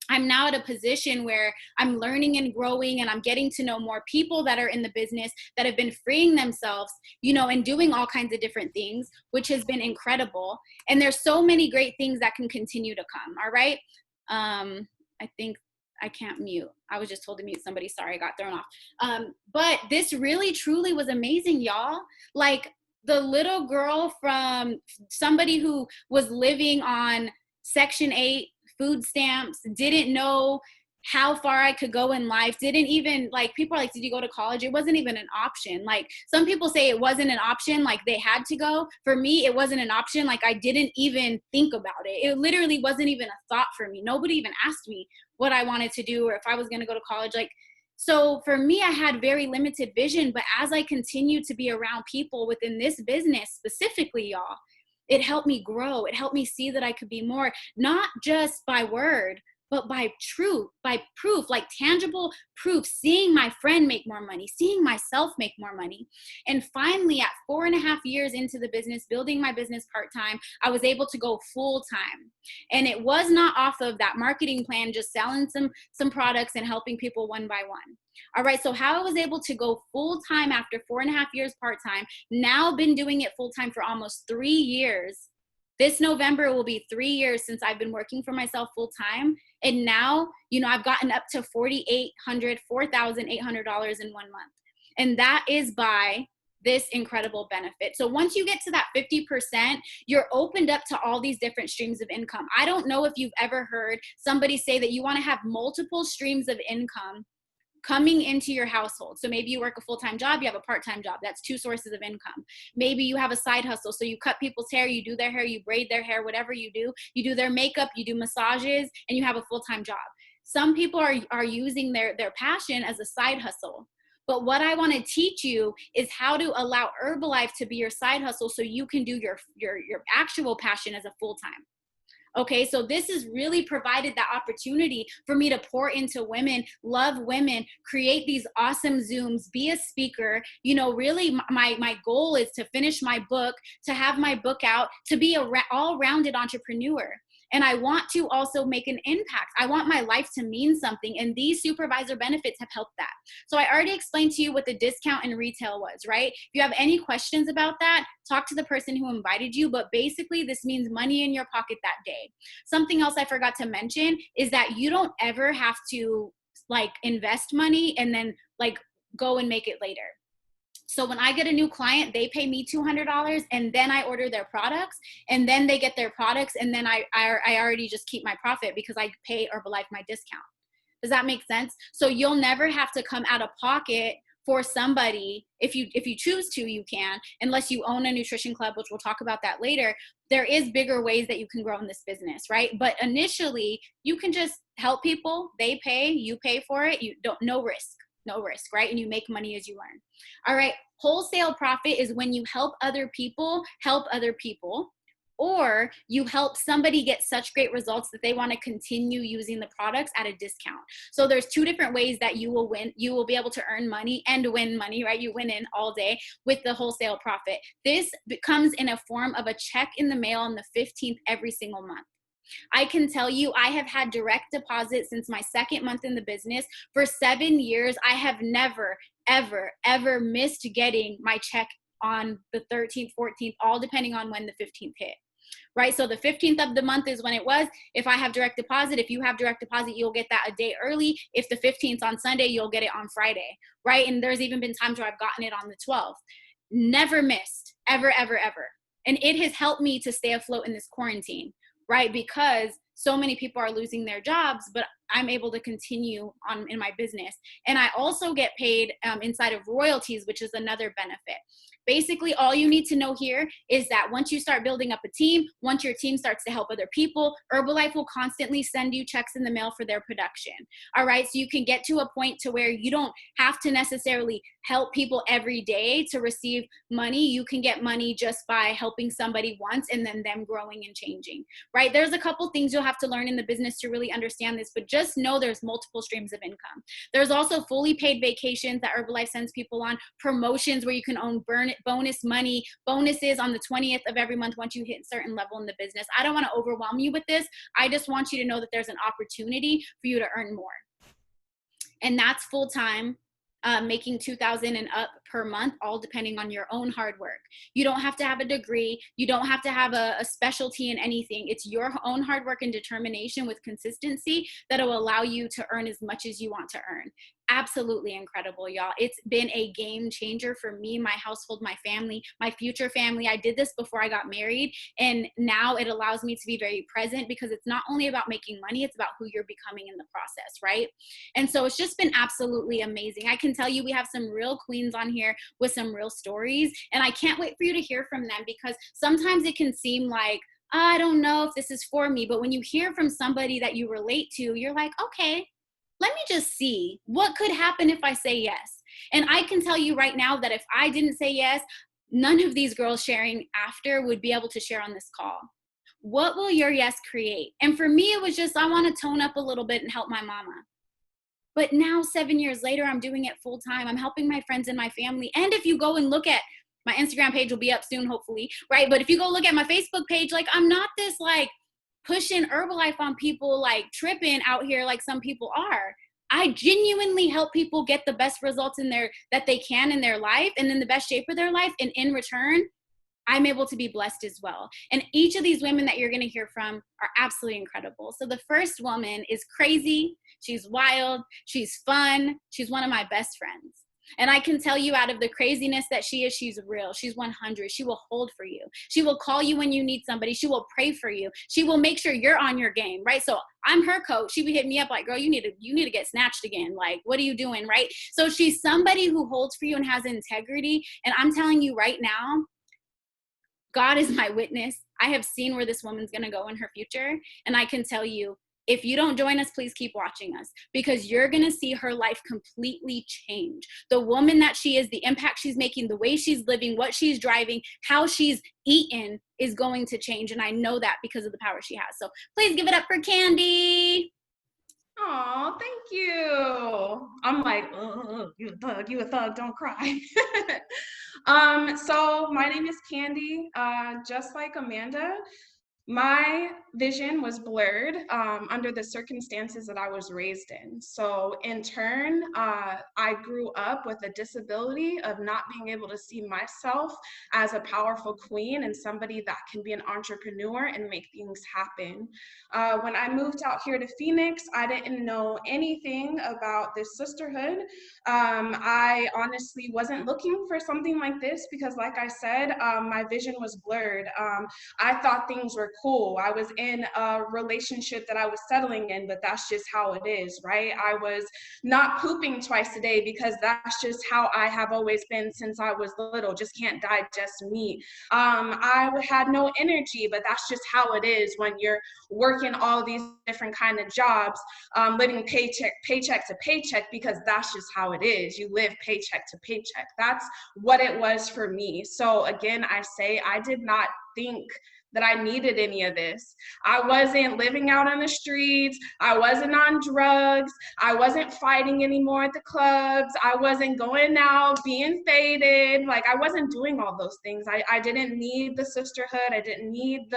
I'm now at a position where I'm learning and growing, and I'm getting to know more people that are in the business that have been freeing themselves, you know, and doing all kinds of different things, which has been incredible. And there's so many great things that can continue to come. All right. I think I can't mute. I was just told to mute somebody. Sorry, I got thrown off. But this really, truly was amazing, y'all. Like the little girl from somebody who was living on Section 8 food stamps, didn't know how far I could go in life, didn't even, like, people are like, did you go to college? It wasn't even an option. Like, some people say it wasn't an option, like they had to go. For me, it wasn't an option. Like, I didn't even think about it. It literally wasn't even a thought for me. Nobody even asked me what I wanted to do or if I was going to go to college. Like, so for me, I had very limited vision, but as I continued to be around people within this business specifically, y'all, it helped me grow. It helped me see that I could be more, not just by word, but by truth, by proof, like tangible proof, seeing my friend make more money, seeing myself make more money. And finally, at 4.5 years into the business, building my business part-time, I was able to go full-time. And it was not off of that marketing plan, just selling some products and helping people one by one. All right, so how I was able to go full-time after 4.5 years part-time, now been doing it full-time for almost 3 years. This November will be 3 years since I've been working for myself full-time. And now, you know, I've gotten up to $4,800 in 1 month. And that is by this incredible benefit. So once you get to that 50%, you're opened up to all these different streams of income. I don't know if you've ever heard somebody say that you want to have multiple streams of income coming into your household. So maybe you work a full-time job, you have a part-time job. That's 2 sources of income. Maybe you have a side hustle. So you cut people's hair, you do their hair, you braid their hair, whatever you do their makeup, you do massages, and you have a full-time job. Some people are using their passion as a side hustle. But what I want to teach you is how to allow Herbalife to be your side hustle so you can do your actual passion as a full-time. Okay, so this has really provided that opportunity for me to pour into women, love women, create these awesome Zooms, be a speaker. You know, really my goal is to finish my book, to have my book out, to be a all-rounded entrepreneur. And I want to also make an impact. I want my life to mean something. And these supervisor benefits have helped that. So I already explained to you what the discount and retail was, right? If you have any questions about that, talk to the person who invited you. But basically, this means money in your pocket that day. Something else I forgot to mention is that you don't ever have to like invest money and then like go and make it later. So when I get a new client, they pay me $200 and then I order their products and then they get their products and then I already just keep my profit because I pay Herbalife my discount. Does that make sense? So you'll never have to come out of pocket for somebody. If you choose to, you can, unless you own a nutrition club, which we'll talk about that later. There is bigger ways that you can grow in this business, right? But initially you can just help people, they pay, you pay for it, no risk, right? And you make money as you learn. All right. Wholesale profit is when you help other people, or you help somebody get such great results that they want to continue using the products at a discount. So there's 2 different ways that you will win. You will be able to earn money and win money, right? You win in all day with the wholesale profit. This comes in a form of a check in the mail on the 15th every single month. I can tell you, I have had direct deposit since my 2nd month in the business. For 7 years, I have never, ever missed getting my check on the 13th, 14th, all depending on when the 15th hit, right? So the 15th of the month is when it was. If I have direct deposit, if you have direct deposit, you'll get that a day early. If the 15th on Sunday, you'll get it on Friday, right? And there's even been times where I've gotten it on the 12th. Never missed, ever. And it has helped me to stay afloat in this quarantine, right? Because so many people are losing their jobs, but I'm able to continue on in my business. And I also get paid inside of royalties, which is another benefit. Basically, all you need to know here is that once you start building up a team, once your team starts to help other people, Herbalife will constantly send you checks in the mail for their production. All right. So you can get to a point to where you don't have to necessarily help people every day to receive money. You can get money just by helping somebody once and then them growing and changing, right? There's a couple things you'll have to learn in the business to really understand this, but just know there's multiple streams of income. There's also fully paid vacations that Herbalife sends people on, promotions where you can own bonus money, bonuses on the 20th of every month once you hit a certain level in the business. I don't want to overwhelm you with this. I just want you to know that there's an opportunity for you to earn more. And that's full time. Making $2,000 and up per month, all depending on your own hard work. You don't have to have a degree. You don't have to have a specialty in anything. It's your own hard work and determination with consistency that will allow you to earn as much as you want to earn. Absolutely incredible, y'all. It's been a game changer for me, my household, my family, my future family. I did this before I got married, and now it allows me to be very present because it's not only about making money, it's about who you're becoming in the process, right? And so it's just been absolutely amazing. I can tell you we have some real queens on here with some real stories, and I can't wait for you to hear from them because sometimes it can seem like, I don't know if this is for me, but when you hear from somebody that you relate to, you're like, okay, let me just see what could happen if I say yes. And I can tell you right now that if I didn't say yes, none of these girls sharing after would be able to share on this call. What will your yes create? And for me, it was just, I want to tone up a little bit and help my mama. But now 7 years later, I'm doing it full time. I'm helping my friends and my family. And if you go and look at my Instagram page, will be up soon, hopefully, right? But if you go look at my Facebook page, like I'm not this like pushing Herbalife on people, like tripping out here like some people are. I genuinely help people get the best results that they can in their life and in the best shape of their life. And in return, I'm able to be blessed as well. And each of these women that you're going to hear from are absolutely incredible. So the first woman is crazy. She's wild. She's fun. She's one of my best friends. And I can tell you, out of the craziness that she is, she's real. She's 100. She will hold for you. She will call you when you need somebody. She will pray for you. She will make sure you're on your game, right? So I'm her coach. She would hit me up like, girl, you need to get snatched again. Like, what are you doing, right? So she's somebody who holds for you and has integrity. And I'm telling you right now, God is my witness. I have seen where this woman's going to go in her future. And I can tell you, if you don't join us, please keep watching us, because you're going to see her life completely change. The woman that she is, the impact she's making, the way she's living, what she's driving, how she's eaten is going to change. And I know that because of the power she has. So please give it up for Candy. Oh, thank you. I'm like, you a thug, don't cry. So my name is Candy. Just like Amanda, my vision was blurred under the circumstances that I was raised in. So in turn, I grew up with a disability of not being able to see myself as a powerful queen and somebody that can be an entrepreneur and make things happen. When I moved out here to Phoenix, I didn't know anything about this sisterhood. I honestly wasn't looking for something like this because, like I said, my vision was blurred. I thought things were cool. I was in a relationship that I was settling in, but that's just how it is, right? I was not pooping twice a day because that's just how I have always been since I was little. Just can't digest meat. I had no energy, but that's just how it is when you're working all these different kind of jobs, living paycheck to paycheck, because that's just how it is. You live paycheck to paycheck. That's what it was for me. So again, I say I did not think that I needed any of this. I wasn't living out on the streets. I wasn't on drugs. I wasn't fighting anymore at the clubs. I wasn't going out being faded. Like, I wasn't doing all those things. I didn't need the sisterhood. I didn't need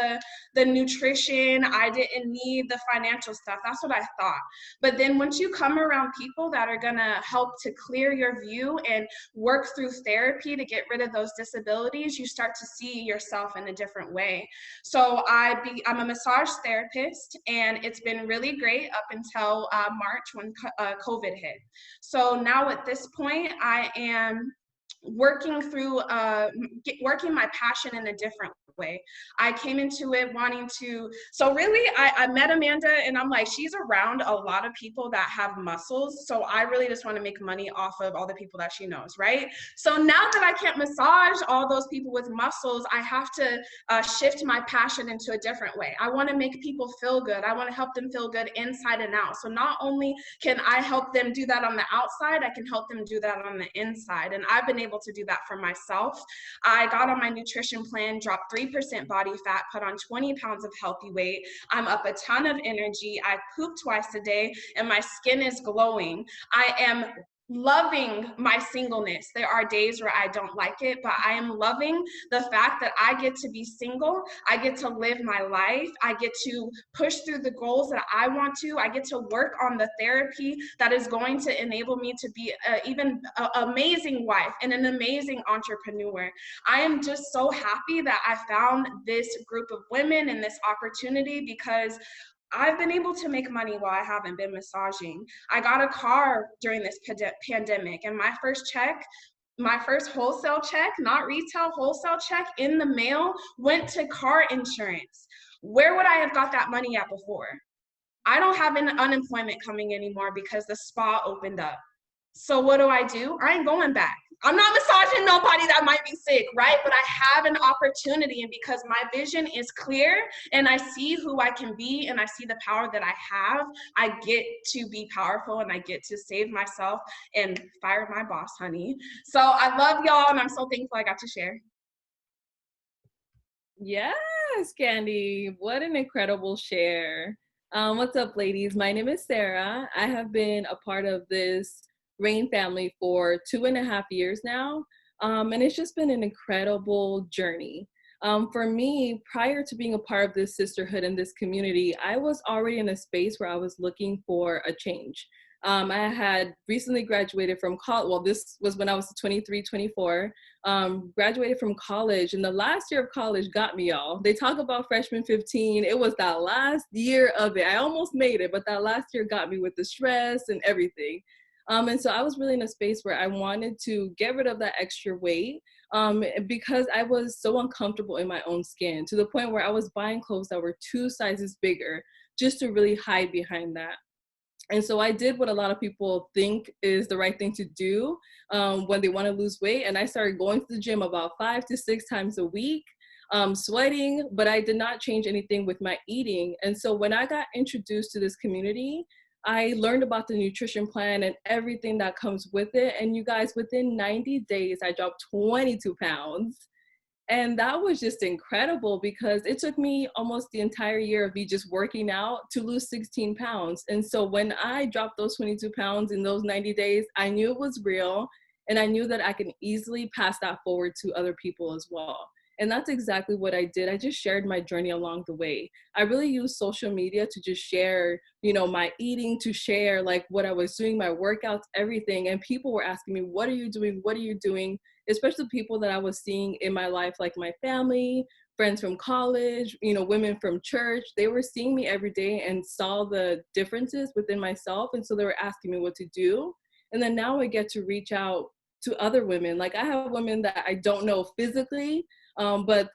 the nutrition. I didn't need the financial stuff. That's what I thought. But then once you come around people that are gonna help to clear your view and work through therapy to get rid of those disabilities, you start to see yourself in a different way. So I'm a massage therapist, and it's been really great up until March when COVID hit. So now at this point, I am working through working my passion in a different way. I came into it wanting to, so really I met Amanda and I'm like, she's around a lot of people that have muscles, so I really just want to make money off of all the people that she knows, right? So now that I can't massage all those people with muscles, I have to shift my passion into a different way. I want to make people feel good. I want to help them feel good inside and out. So not only can I help them do that on the outside, I can help them do that on the inside. And I've been able to do that for myself. I got on my nutrition plan, dropped 3% body fat, put on 20 pounds of healthy weight. I'm up a ton of energy. I poop twice a day and my skin is glowing. I am loving my singleness. There are days where I don't like it, but I am loving the fact that I get to be single. I get to live my life. I get to push through the goals that I want to. I get to work on the therapy that is going to enable me to be even an amazing wife and an amazing entrepreneur. I am just so happy that I found this group of women and this opportunity, because I've been able to make money while I haven't been massaging. I got a car during this pandemic, and my first wholesale check, not retail, wholesale check in the mail, went to car insurance. Where would I have got that money at before? I don't have an unemployment coming anymore because the spa opened up. So what do? I ain't going back. I'm not massaging nobody that might be sick, right? But I have an opportunity, and because my vision is clear and I see who I can be and I see the power that I have, I get to be powerful and I get to save myself and fire my boss, honey. So I love y'all, and I'm so thankful I got to share. Yes, Candy, what an incredible share. What's up, ladies? My name is Sarah. I have been a part of this Rain family for 2.5 years now, and it's just been an incredible journey. For me, prior to being a part of this sisterhood and this community, I was already in a space where I was looking for a change. I had recently graduated from college. Well, this was when I was 23, 24, graduated from college, and the last year of college got me, y'all. They talk about freshman 15. It was that last year of it. I almost made it, but that last year got me with the stress and everything. And so I was really in a space where I wanted to get rid of that extra weight because I was so uncomfortable in my own skin, to the point where I was buying clothes that were 2 sizes bigger just to really hide behind that. And so I did what a lot of people think is the right thing to do when they want to lose weight. And I started going to the gym about 5 to 6 times a week, sweating, but I did not change anything with my eating. And so when I got introduced to this community, I learned about the nutrition plan and everything that comes with it. And you guys, within 90 days, I dropped 22 pounds. And that was just incredible because it took me almost the entire year of me just working out to lose 16 pounds. And so when I dropped those 22 pounds in those 90 days, I knew it was real. And I knew that I can easily pass that forward to other people as well. And that's exactly what I did. I just shared my journey along the way. I really used social media to just share, my eating, to share like what I was doing, my workouts, everything. And people were asking me, what are you doing? What are you doing? Especially people that I was seeing in my life, like my family, friends from college, women from church. They were seeing me every day and saw the differences within myself. And so they were asking me what to do. And then now I get to reach out to other women. Like I have women that I don't know physically, but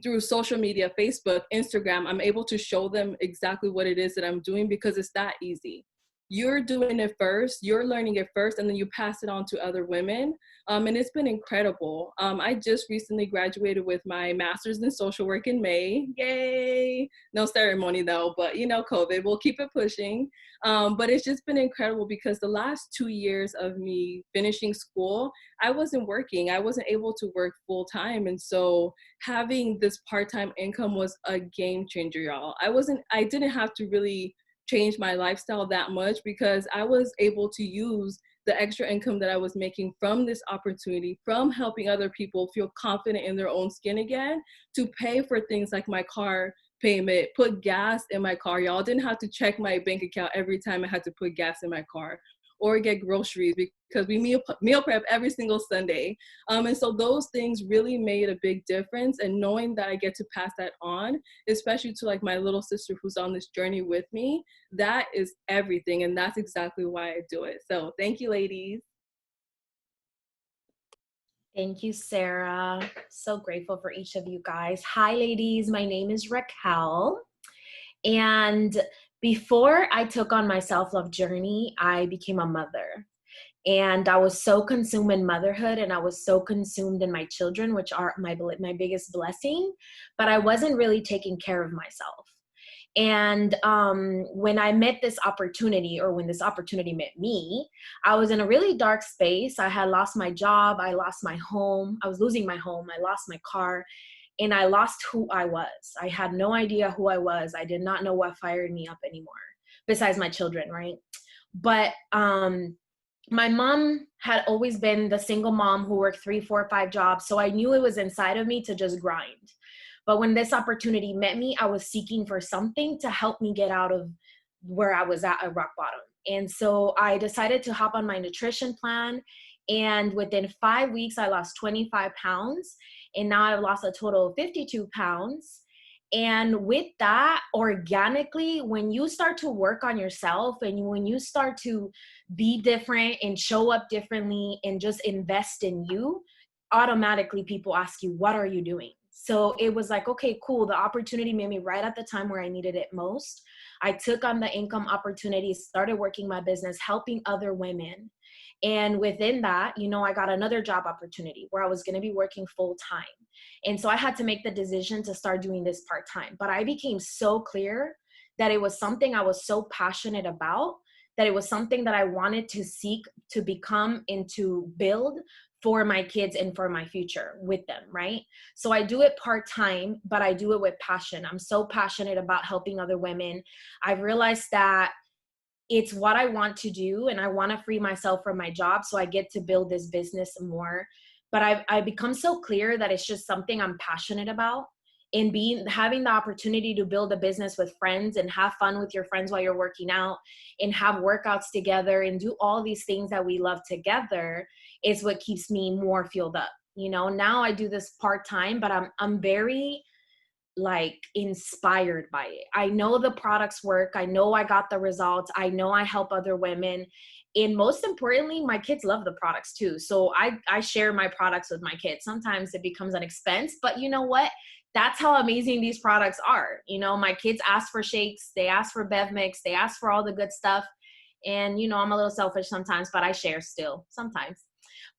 through social media, Facebook, Instagram, I'm able to show them exactly what it is that I'm doing because it's that easy. You're doing it first, you're learning it first, and then you pass it on to other women. And it's been incredible. I just recently graduated with my master's in social work in May. Yay! No ceremony though, but COVID, we'll keep it pushing. But it's just been incredible because the last 2 years of me finishing school, I wasn't working. I wasn't able to work full time. And so having this part-time income was a game changer, y'all. I didn't have to really change my lifestyle that much because I was able to use the extra income that I was making from this opportunity, from helping other people feel confident in their own skin again, to pay for things like my car payment, put gas in my car. Y'all didn't have to check my bank account every time I had to put gas in my car, or get groceries because we meal prep every single Sunday. And so those things really made a big difference. And knowing that I get to pass that on, especially to like my little sister who's on this journey with me, that is everything. And that's exactly why I do it. So thank you, ladies. Thank you, Sarah. So grateful for each of you guys. Hi, ladies. My name is Raquel. And before I took on my self-love journey, I became a mother. And I was so consumed in motherhood, and I was so consumed in my children, which are my biggest blessing, but I wasn't really taking care of myself. And when I met this opportunity, or when this opportunity met me, I was in a really dark space. I had lost my job. I lost my home. I was losing my home. I lost my car. And I lost who I was. I had no idea who I was. I did not know what fired me up anymore, besides my children, right? But my mom had always been the single mom who worked 3, 4, 5 jobs. So I knew it was inside of me to just grind. But when this opportunity met me, I was seeking for something to help me get out of where I was at rock bottom. And so I decided to hop on my nutrition plan. And within 5 weeks, I lost 25 pounds. And now I've lost a total of 52 pounds. And with that, organically, when you start to work on yourself and when you start to be different and show up differently and just invest in you, automatically people ask you, what are you doing? So it was like, okay, cool. The opportunity made me right at the time where I needed it most. I took on the income opportunities, started working my business, helping other women. And within that, I got another job opportunity where I was going to be working full time. And so I had to make the decision to start doing this part time. But I became so clear that it was something I was so passionate about, that it was something that I wanted to seek to become and to build for my kids and for my future with them, right? So I do it part-time, but I do it with passion. I'm so passionate about helping other women. I've realized that it's what I want to do, and I want to free myself from my job so I get to build this business more. But I've become so clear that it's just something I'm passionate about. And having the opportunity to build a business with friends and have fun with your friends while you're working out and have workouts together and do all these things that we love together is what keeps me more fueled up. Now I do this part-time, but I'm very like inspired by it. I know the products work. I know I got the results. I know I help other women. And most importantly, my kids love the products too. So I share my products with my kids. Sometimes it becomes an expense, but you know what? That's how amazing these products are. You know, my kids ask for shakes, they ask for Bev Mix, they ask for all the good stuff. And, you know, I'm a little selfish sometimes, but I share still sometimes.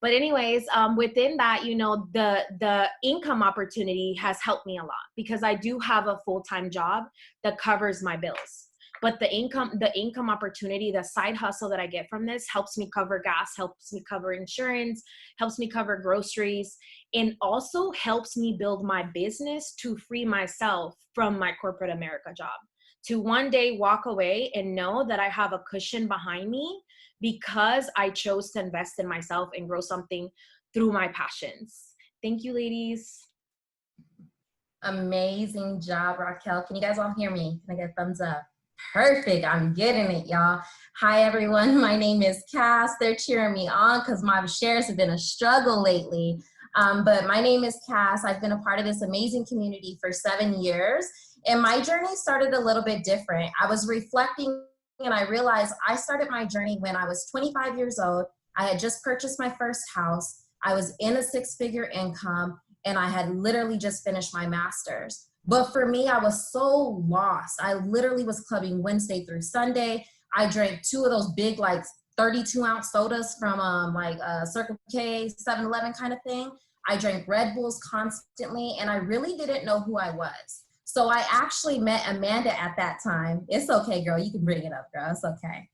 But anyways, within that, you know, the income opportunity has helped me a lot because I do have a full-time job that covers my bills. But the income opportunity, the side hustle that I get from this helps me cover gas, helps me cover insurance, helps me cover groceries, and also helps me build my business to free myself from my corporate America job. To one day walk away and know that I have a cushion behind me because I chose to invest in myself and grow something through my passions. Thank you, ladies. Amazing job, Raquel. Can you guys all hear me? Can I get a thumbs up? Perfect. I'm getting it, y'all. Hi, everyone. My name is Cass. They're cheering me on because my shares have been a struggle lately. But my name is Cass. I've been a part of this amazing community for 7 years. And my journey started a little bit different. I was reflecting and I realized I started my journey when I was 25 years old. I had just purchased my first house. I was in a 6-figure income and I had literally just finished my master's. But for me, I was so lost. I literally was clubbing Wednesday through Sunday. I drank 2 of those big, like 32-ounce sodas from Circle K, 7-Eleven kind of thing. I drank Red Bulls constantly, and I really didn't know who I was. So I actually met Amanda at that time. It's okay, girl. You can bring it up, girl. It's okay.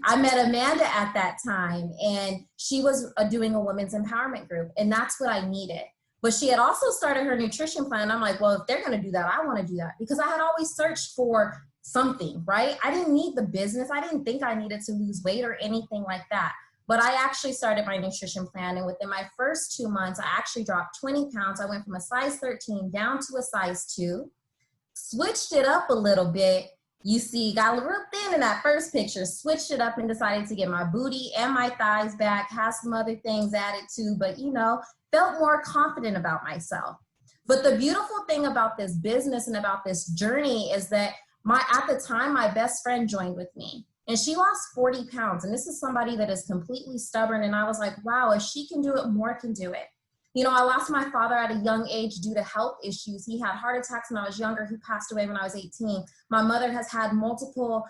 I met Amanda at that time, and she was doing a women's empowerment group, and that's what I needed. But she had also started her nutrition plan. I'm like, well, if they're going to do that, I want to do that because I had always searched for something, right? I didn't need the business. I didn't think I needed to lose weight or anything like that. But I actually started my nutrition plan. And within my first 2 months, I actually dropped 20 pounds. I went from a size 13 down to a size 2, switched it up a little bit. You see, got a little thin in that first picture, switched it up and decided to get my booty and my thighs back, have some other things added too, but you know, felt more confident about myself. But the beautiful thing about this business and about this journey is that at the time, my best friend joined with me and she lost 40 pounds. And this is somebody that is completely stubborn. And I was like, wow, if she can do it, more can do it. You know, I lost my father at a young age due to health issues. He had heart attacks when I was younger. He passed away when I was 18. My mother has had multiple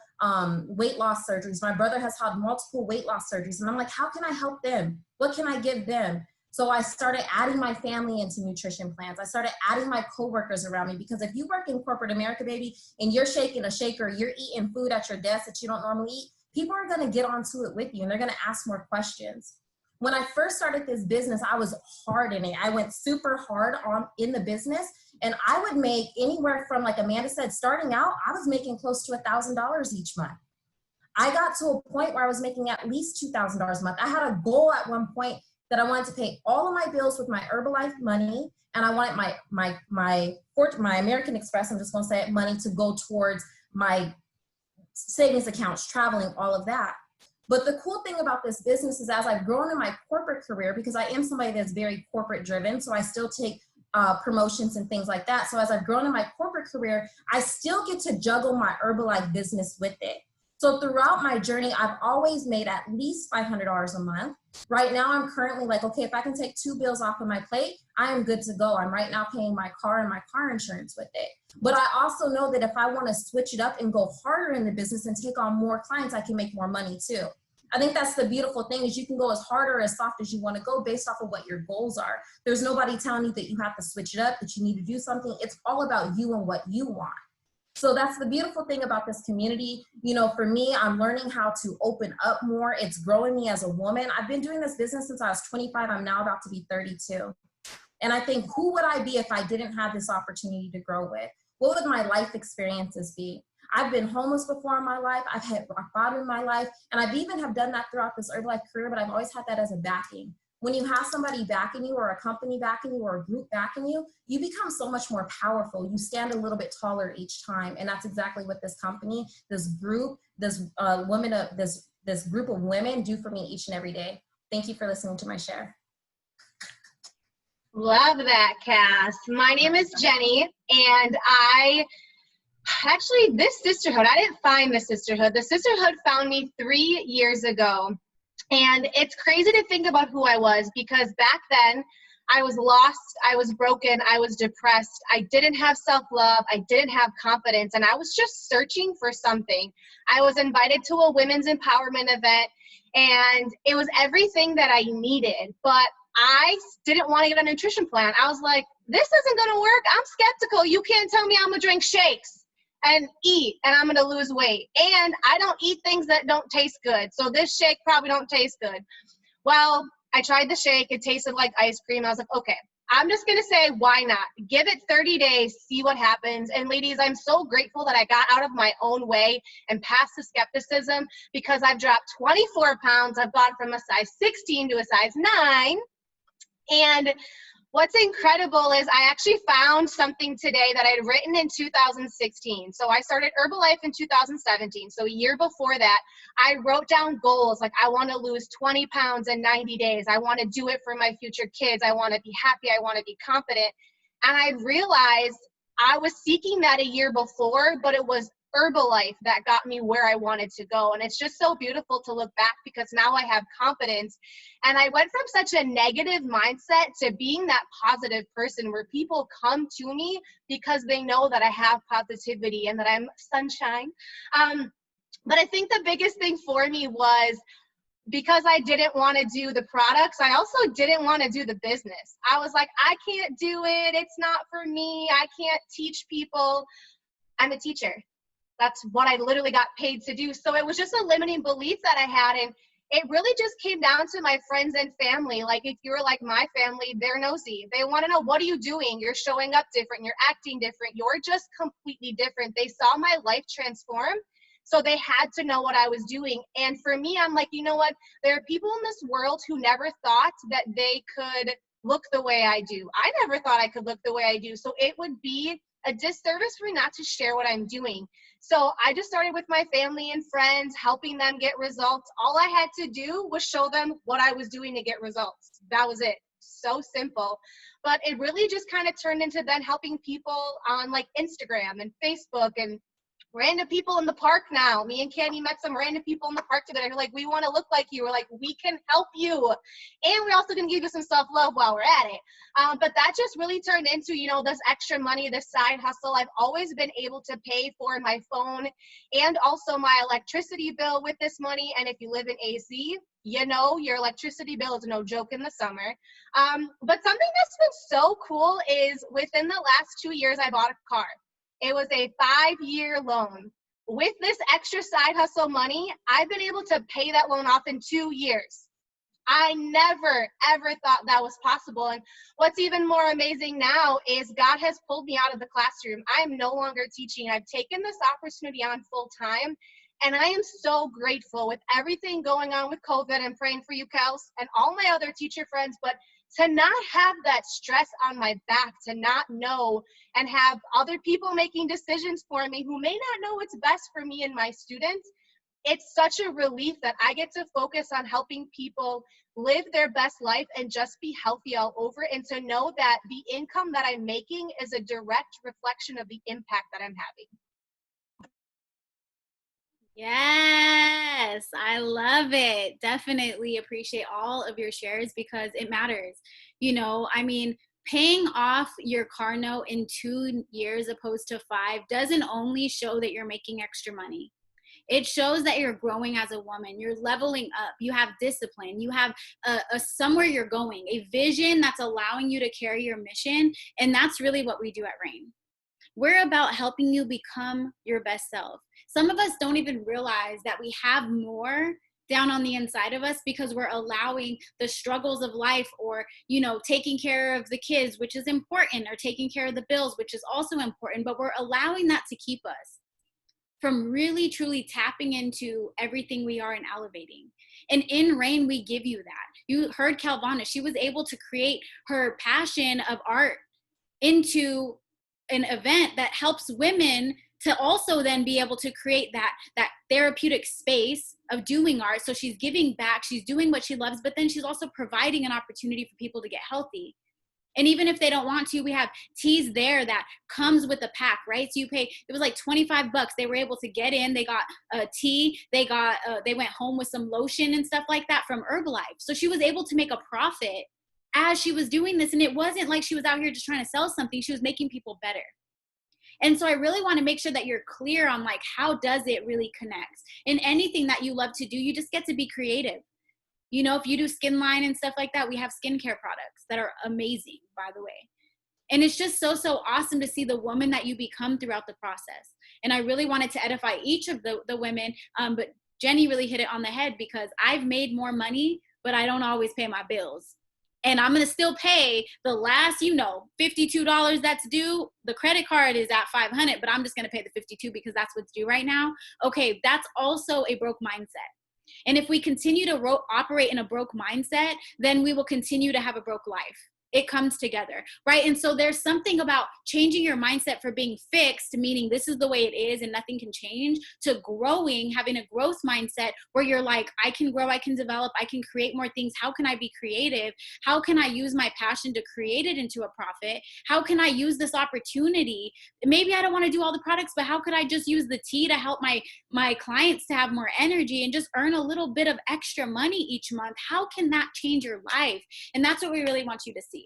weight loss surgeries. My brother has had multiple weight loss surgeries. And I'm like, how can I help them? What can I give them? So I started adding my family into nutrition plans. I started adding my coworkers around me because if you work in corporate America, baby, and you're shaking a shaker, you're eating food at your desk that you don't normally eat, people are going to get onto it with you and they're going to ask more questions. When I first started this business, I was hard in it. I went super hard in the business and I would make anywhere from, like Amanda said, starting out, I was making close to $1,000 each month. I got to a point where I was making at least $2,000 a month. I had a goal at one point that I wanted to pay all of my bills with my Herbalife money, and I wanted my American Express, I'm just gonna say it, money to go towards my savings accounts, traveling, all of that. But the cool thing about this business is as I've grown in my corporate career, because I am somebody that's very corporate driven, so I still take promotions and things like that. So as I've grown in my corporate career, I still get to juggle my Herbalife business with it. So throughout my journey, I've always made at least $500 a month. Right now, I'm currently like, okay, if I can take 2 bills off of my plate, I am good to go. I'm right now paying my car and my car insurance with it. But I also know that if I want to switch it up and go harder in the business and take on more clients, I can make more money too. I think that's the beautiful thing is you can go as hard or as soft as you want to go based off of what your goals are. There's nobody telling you that you have to switch it up, that you need to do something. It's all about you and what you want. So that's the beautiful thing about this community. You know, for me, I'm learning how to open up more. It's growing me as a woman. I've been doing this business since I was 25. I'm now about to be 32. And I think, who would I be if I didn't have this opportunity to grow with? What would my life experiences be? I've been homeless before in my life. I've had rock bottom in my life. And I've even have done that throughout this Herbalife career, but I've always had that as a backing. When you have somebody backing you or a company backing you or a group backing you, you become so much more powerful. You stand a little bit taller each time. And that's exactly what this company, this group, this group of women do for me each and every day. Thank you for listening to my share. Love that, Cass. My name is Jenny, and this sisterhood, I didn't find the sisterhood. The sisterhood found me 3 years ago. And it's crazy to think about who I was, because back then I was lost, I was broken, I was depressed, I didn't have self-love, I didn't have confidence, and I was just searching for something. I was invited to a women's empowerment event, and it was everything that I needed, but I didn't want to get a nutrition plan. I was like, this isn't going to work. I'm skeptical. You can't tell me I'm going to drink shakes and eat and I'm going to lose weight. And I don't eat things that don't taste good. So this shake probably don't taste good. Well, I tried the shake. It tasted like ice cream. I was like, okay, I'm just going to say, why not? Give it 30 days, see what happens. And ladies, I'm so grateful that I got out of my own way and past the skepticism, because I've dropped 24 pounds. I've gone from a size 16 to a size 9. And what's incredible is I actually found something today that I had written in 2016. So I started Herbalife in 2017. So a year before that, I wrote down goals like I want to lose 20 pounds in 90 days. I want to do it for my future kids. I want to be happy. I want to be confident. And I realized I was seeking that a year before, but it was Herbalife that got me where I wanted to go. And it's just so beautiful to look back, because now I have confidence. And I went from such a negative mindset to being that positive person where people come to me because they know that I have positivity and that I'm sunshine. But I think the biggest thing for me was, because I didn't want to do the products, I also didn't want to do the business. I was like, I can't do it. It's not for me. I can't teach people. I'm a teacher. That's what I literally got paid to do. So it was just a limiting belief that I had. And it really just came down to my friends and family. Like, if you're like my family, they're nosy. They want to know, what are you doing? You're showing up different. You're acting different. You're just completely different. They saw my life transform. So they had to know what I was doing. And for me, I'm like, you know what? There are people in this world who never thought that they could look the way I do. I never thought I could look the way I do. So it would be a disservice for me not to share what I'm doing. So I just started with my family and friends, helping them get results. All I had to do was show them what I was doing to get results. That was it. So simple. But it really just kind of turned into then helping people on like Instagram and Facebook and random people in the park now. Me and Candy met some random people in the park today. They're like, we want to look like you. We're like, we can help you. And we're also going to give you some self-love while we're at it. But that just really turned into, you know, this extra money, this side hustle. I've always been able to pay for my phone and also my electricity bill with this money. And if you live in AZ, you know, your electricity bill is no joke in the summer. But something that's been so cool is within the last 2 years, I bought a car. It was a 5-year loan. With this extra side hustle money, I've been able to pay that loan off in 2 years. I never, ever thought that was possible. And what's even more amazing now is God has pulled me out of the classroom. I am no longer teaching. I've taken this opportunity on full time. And I am so grateful with everything going on with COVID. I'm praying for you, Kels, and all my other teacher friends. But to not have that stress on my back, to not know and have other people making decisions for me who may not know what's best for me and my students, it's such a relief that I get to focus on helping people live their best life and just be healthy all over, and to know that the income that I'm making is a direct reflection of the impact that I'm having. Yes, I love it. Definitely appreciate all of your shares because it matters. You know, I mean, paying off your car note in 2 years opposed to 5 doesn't only show that you're making extra money. It shows that you're growing as a woman. You're leveling up. You have discipline. You have a somewhere you're going, a vision that's allowing you to carry your mission. And that's really what we do at Rain. We're about helping you become your best self. Some of us don't even realize that we have more down on the inside of us because we're allowing the struggles of life, or, you know, taking care of the kids, which is important, or taking care of the bills, which is also important, but we're allowing that to keep us from really truly tapping into everything we are and elevating. And in Rain, we give you that. You heard Calvana, she was able to create her passion of art into an event that helps women to also then be able to create that therapeutic space of doing art. So she's giving back, she's doing what she loves, but then she's also providing an opportunity for people to get healthy. And even if they don't want to, we have teas there that comes with a pack, right? So you pay, it was like 25 bucks. They were able to get in, they got a tea, they went home with some lotion and stuff like that from Herbalife. So she was able to make a profit as she was doing this. And it wasn't like she was out here just trying to sell something. She was making people better. And so I really want to make sure that you're clear on like, how does it really connect? In anything that you love to do, you just get to be creative. You know, if you do skin line and stuff like that, we have skincare products that are amazing, by the way. And it's just so awesome to see the woman that you become throughout the process. And I really wanted to edify each of the women, but Jenny really hit it on the head, because I've made more money, but I don't always pay my bills. And I'm going to still pay the last, $52 that's due. The credit card is at $500, but I'm just going to pay the $52 because that's what's due right now. Okay, that's also a broke mindset. And if we continue to operate in a broke mindset, then we will continue to have a broke life. It comes together, right? And so there's something about changing your mindset for being fixed, meaning this is the way it is and nothing can change, to growing, having a growth mindset where you're like, I can grow, I can develop, I can create more things. How can I be creative? How can I use my passion to create it into a profit? How can I use this opportunity? Maybe I don't want to do all the products, but how could I just use the tea to help my clients to have more energy and just earn a little bit of extra money each month? How can that change your life? And that's what we really want you to see.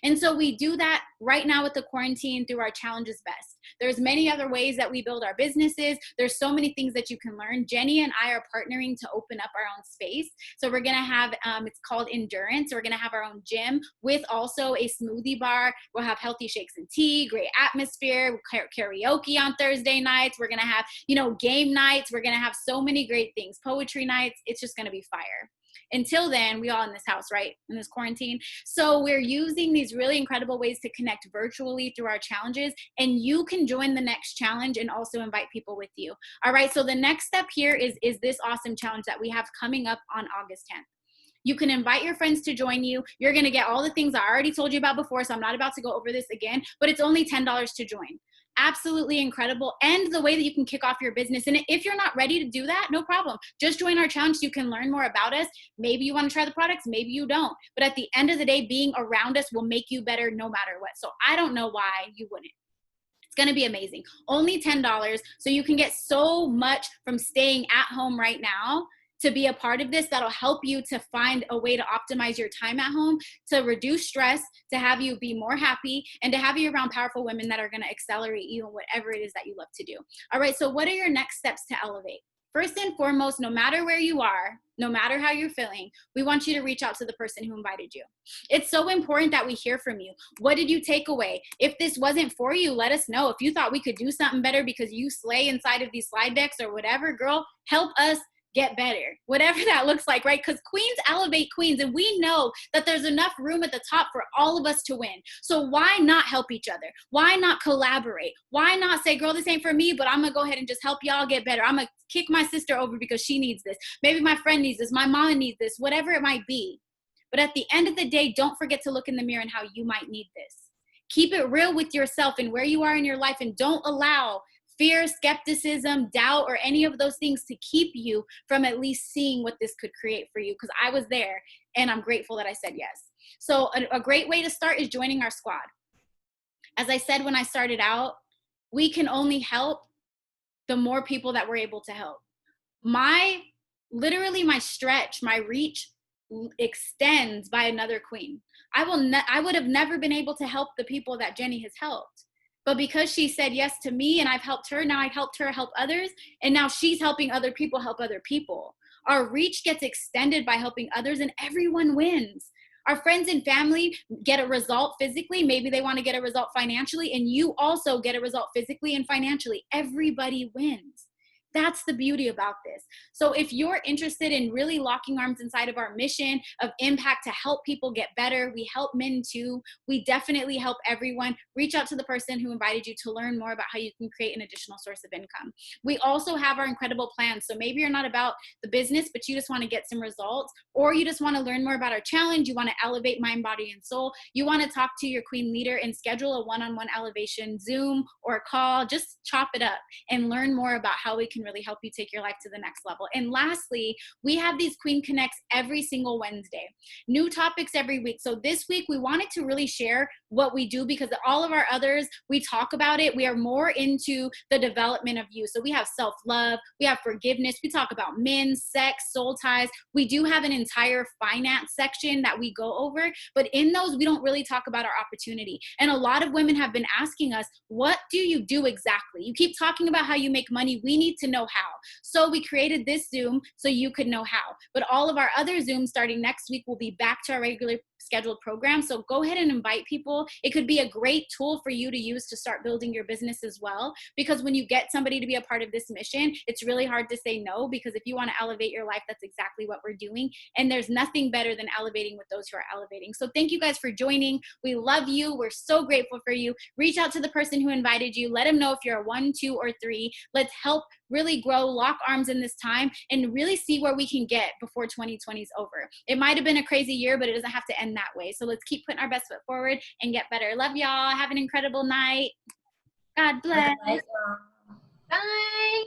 And so we do that right now with the quarantine through our Challenges Best. There's many other ways that we build our businesses. There's so many things that you can learn. Jenny and I are partnering to open up our own space. So we're going to have, it's called Endurance. We're going to have our own gym with also a smoothie bar. We'll have healthy shakes and tea, great atmosphere, karaoke on Thursday nights. We're going to have, game nights. We're going to have so many great things, poetry nights. It's just going to be fire. Until then, we all in this house, right? In this quarantine. So we're using these really incredible ways to connect virtually through our challenges, and you can join the next challenge and also invite people with you. All right. So the next step here is this awesome challenge that we have coming up on August 10th. You can invite your friends to join you. You're going to get all the things I already told you about before, so I'm not about to go over this again, but it's only $10 to join. Absolutely incredible. And the way that you can kick off your business. And if you're not ready to do that, no problem. Just join our challenge so you can learn more about us. Maybe you want to try the products, maybe you don't. But at the end of the day, being around us will make you better no matter what. So I don't know why you wouldn't. It's going to be amazing. Only $10. So you can get so much from staying at home right now to be a part of this. That'll help you to find a way to optimize your time at home, to reduce stress, to have you be more happy, and to have you around powerful women that are going to accelerate you in whatever it is that you love to do. All right, so what are your next steps to elevate? First and foremost, no matter where you are, no matter how you're feeling, we want you to reach out to the person who invited you. It's so important that we hear from you. What did you take away? If this wasn't for you, let us know. If you thought we could do something better because you slay inside of these slide decks or whatever, girl, help us get better, whatever that looks like, right? Because queens elevate queens, and we know that there's enough room at the top for all of us to win. So why not help each other? Why not collaborate? Why not say, girl, this ain't for me, but I'm gonna go ahead and just help y'all get better. I'm gonna kick my sister over because she needs this. Maybe my friend needs this. My mom needs this, whatever it might be. But at the end of the day, don't forget to look in the mirror and how you might need this. Keep it real with yourself and where you are in your life, and don't allow fear, skepticism, doubt, or any of those things to keep you from at least seeing what this could create for you. Because I was there, and I'm grateful that I said yes. So a great way to start is joining our squad. As I said when I started out, we can only help the more people that we're able to help. Literally my stretch, my reach extends by another queen. I would have never been able to help the people that Jenny has helped. But because she said yes to me and I've helped her, now I've helped her help others, and now she's helping other people help other people. Our reach gets extended by helping others, and everyone wins. Our friends and family get a result physically. Maybe they want to get a result financially, and you also get a result physically and financially. Everybody wins. That's the beauty about this. So if you're interested in really locking arms inside of our mission of impact to help people get better, we help men too. We definitely help everyone. Reach out to the person who invited you to learn more about how you can create an additional source of income. We also have our incredible plans. So maybe you're not about the business, but you just want to get some results, or you just want to learn more about our challenge. You want to elevate mind, body, and soul. You want to talk to your queen leader and schedule a one-on-one elevation Zoom or call. Just chop it up and learn more about how we can can really help you take your life to the next level. And lastly, we have these Queen Connects every single Wednesday. New topics every week. So this week we wanted to really share what we do, because all of our others, we talk about it. We are more into the development of you. So we have self-love, we have forgiveness, we talk about men, sex, soul ties. We do have an entire finance section that we go over, but in those, we don't really talk about our opportunity. And a lot of women have been asking us, what do you do exactly? You keep talking about how you make money. We need to know how. So we created this Zoom so you could know how. But all of our other Zooms starting next week will be back to our regular scheduled program. So go ahead and invite people. It could be a great tool for you to use to start building your business as well. Because when you get somebody to be a part of this mission, it's really hard to say no, because if you want to elevate your life, that's exactly what we're doing. And there's nothing better than elevating with those who are elevating. So thank you guys for joining. We love you. We're so grateful for you. Reach out to the person who invited you. Let them know if you're a 1, 2, or 3. Let's help really grow, lock arms in this time, and really see where we can get before 2020 is over. It might have been a crazy year, but it doesn't have to end that way. So let's keep putting our best foot forward and get better. Love y'all. Have an incredible night. God bless. Bye. Bye.